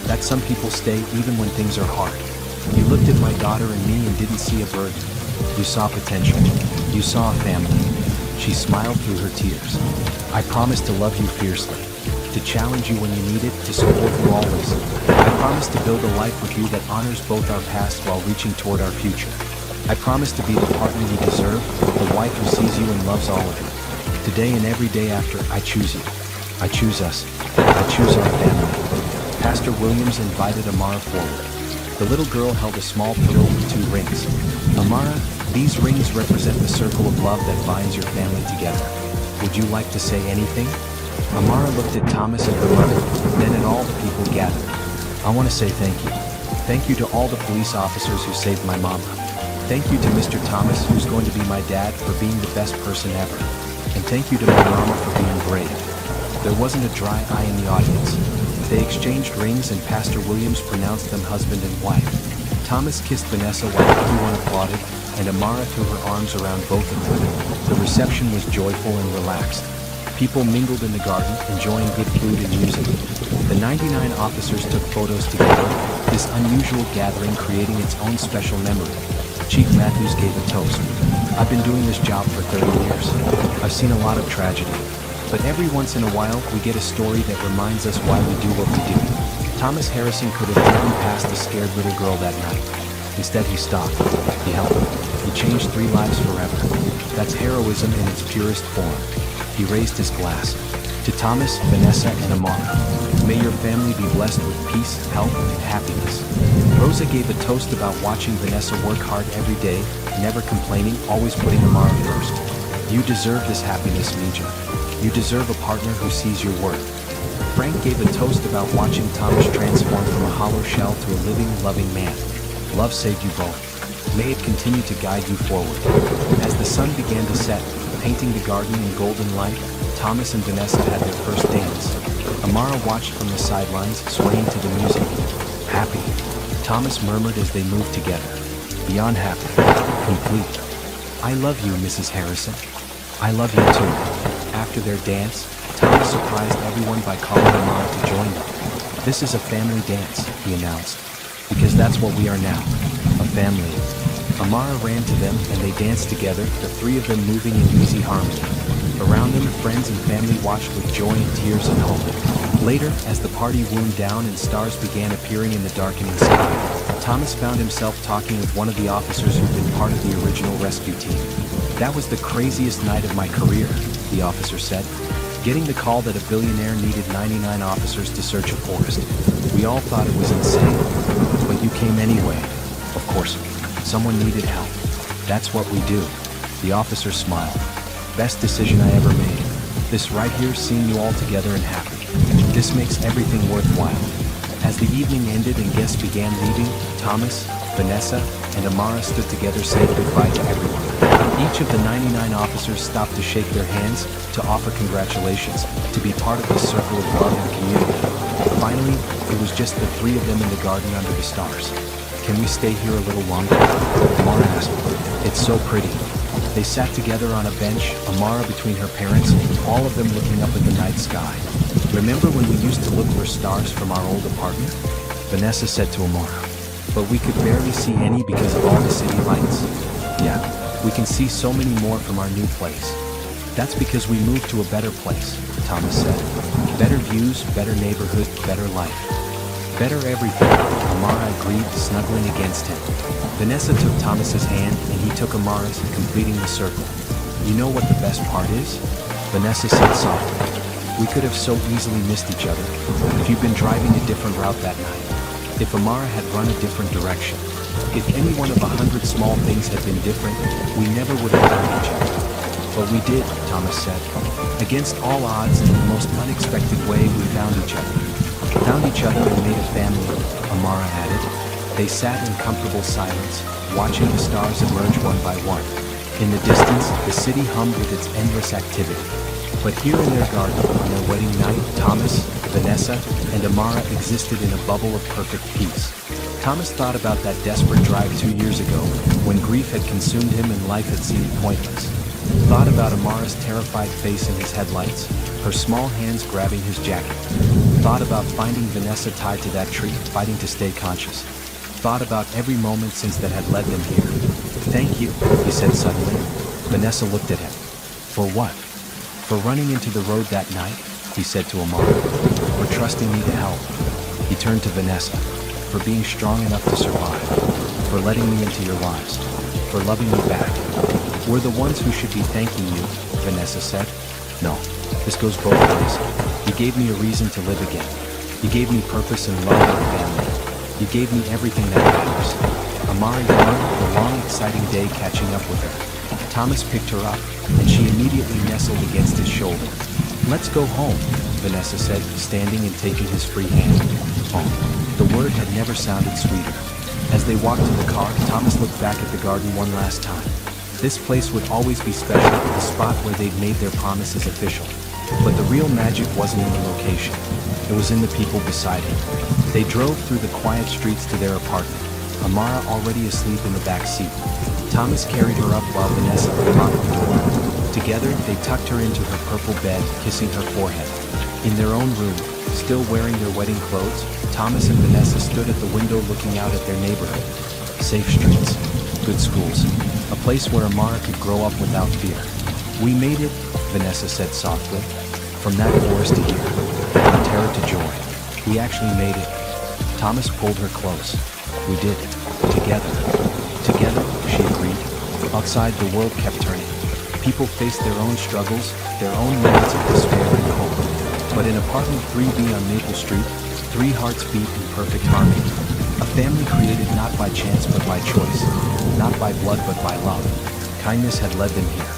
That some people stay even when things are hard. You looked at my daughter and me and didn't see a burden. You saw potential. You saw a family. She smiled through her tears. I promise to love you fiercely, to challenge you when you need it, to support you always. I promise to build a life with you that honors both our past while reaching toward our future. I promise to be the partner you deserve, the wife who sees you and loves all of you. Today and every day after, I choose you. I choose us. I choose our family. Pastor Williams invited Amara forward. The little girl held a small pillow with 2 rings. Amara, these rings represent the circle of love that binds your family together. Would you like to say anything? Amara looked at Thomas and her mother, then at all the people gathered. I want to say thank you. Thank you to all the police officers who saved my mama. Thank you to Mr. Thomas, who's going to be my dad, for being the best person ever. And thank you to my mama for being brave. There wasn't a dry eye in the audience. They exchanged rings and Pastor Williams pronounced them husband and wife. Thomas kissed Vanessa while everyone applauded, and Amara threw her arms around both of them. The reception was joyful and relaxed. People mingled in the garden, enjoying good food and music. The 99 officers took photos together, this unusual gathering creating its own special memory. Chief Matthews gave a toast. I've been doing this job for 30 years. I've seen a lot of tragedy. But every once in a while, we get a story that reminds us why we do what we do. Thomas Harrison could have driven past the scared little girl that night. Instead, he stopped. He helped her. He changed 3 lives forever. That's heroism in its purest form. He raised his glass. To Thomas, Vanessa, and Amara, may your family be blessed with peace, health, and happiness. Rosa gave a toast about watching Vanessa work hard every day, never complaining, always putting Amara first. You deserve this happiness, Mija. You deserve a partner who sees your worth. Frank gave a toast about watching Thomas transform from a hollow shell to a living, loving man. Love saved you both. May it continue to guide you forward. As the sun began to set, painting the garden in golden light, Thomas and Vanessa had their first dance. Amara watched from the sidelines, swaying to the music. Happy, Thomas murmured as they moved together. Beyond happy, complete. I love you, Mrs. Harrison. I love you too. After their dance, Thomas surprised everyone by calling Amara to join them. This is a family dance, he announced. Because that's what we are now, a family. Amara ran to them and they danced together, the 3 of them moving in easy harmony. Around them, friends and family watched with joy and tears and hope. Later, as the party wound down and stars began appearing in the darkening sky, Thomas found himself talking with one of the officers who'd been part of the original rescue team. That was the craziest night of my career, the officer said. Getting the call that a billionaire needed 99 officers to search a forest. We all thought it was insane, but you came anyway. Of course, someone needed help. That's what we do. The officer smiled. Best decision I ever made. This right here, seeing you all together and happy. This makes everything worthwhile. As the evening ended and guests began leaving, Thomas, Vanessa, and Amara stood together saying goodbye to everyone. Each of the 99 officers stopped to shake their hands, to offer congratulations, to be part of this circle of love and community. Finally, it was just the 3 of them in the garden under the stars. Can we stay here a little longer? Amara asked. It's so pretty. They sat together on a bench, Amara between her parents, all of them looking up at the night sky. Remember when we used to look for stars from our old apartment? Vanessa said to Amara. But we could barely see any because of all the city lights. Yeah, we can see so many more from our new place. That's because we moved to a better place, Thomas said. Better views, better neighborhood, better life. Better everything, Amara agreed, snuggling against him. Vanessa took Thomas's hand and he took Amara's, completing the circle. You know what the best part is? Vanessa said softly. We could have so easily missed each other if you'd been driving a different route that night. If Amara had run a different direction. If any one of 100 small things had been different, we never would have found each other. But we did, Thomas said. Against all odds, in the most unexpected way, we found each other. Found each other and made a family, Amara added. They sat in comfortable silence, watching the stars emerge one by one. In the distance, the city hummed with its endless activity. But here in their garden, on their wedding night, Thomas, Vanessa, and Amara existed in a bubble of perfect peace. Thomas thought about that desperate drive 2 years ago, when grief had consumed him and life had seemed pointless. Thought about Amara's terrified face in his headlights, her small hands grabbing his jacket. Thought about finding Vanessa tied to that tree, fighting to stay conscious. Thought about every moment since that had led them here. Thank you, he said suddenly. Vanessa looked at him. For what? For running into the road that night, he said to Amara. For trusting me to help. He turned to Vanessa. For being strong enough to survive. For letting me into your lives. For loving me back. We're the ones who should be thanking you, Vanessa said. No, this goes both ways. You gave me a reason to live again. You gave me purpose and love and family. You gave me everything that matters. Amara yawned, the long, exciting day catching up with her. Thomas picked her up, and she immediately nestled against his shoulder. Let's go home, Vanessa said, standing and taking his free hand. Home. The word had never sounded sweeter. As they walked to the car, Thomas looked back at the garden one last time. This place would always be special, the spot where they'd made their promises official. But the real magic wasn't in the location. It was in the people beside him. They drove through the quiet streets to their apartment, Amara already asleep in the back seat. Thomas carried her up while Vanessa unlocked the door. Together, they tucked her into her purple bed, kissing her forehead. In their own room, still wearing their wedding clothes, Thomas and Vanessa stood at the window looking out at their neighborhood. Safe streets, good schools, a place where Amara could grow up without fear. We made it, Vanessa said softly. From that forest to here, from terror to joy. We actually made it. Thomas pulled her close. We did. Together. Together, she agreed. Outside, the world kept turning. People faced their own struggles, their own moments of despair and hope. But in apartment 3B on Maple Street, three hearts beat in perfect harmony. A family created not by chance but by choice, not by blood but by love. Kindness had led them here.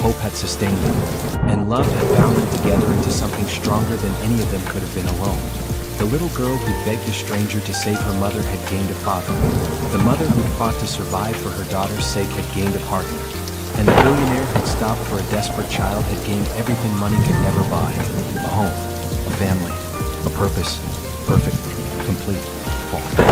Hope had sustained them, and love had bound them together into something stronger than any of them could have been alone. The little girl who begged a stranger to save her mother had gained a father. The mother who fought to survive for her daughter's sake had gained a partner. And the billionaire who'd stopped for a desperate child had gained everything money could never buy. A home, a family, a purpose, perfect, complete, full.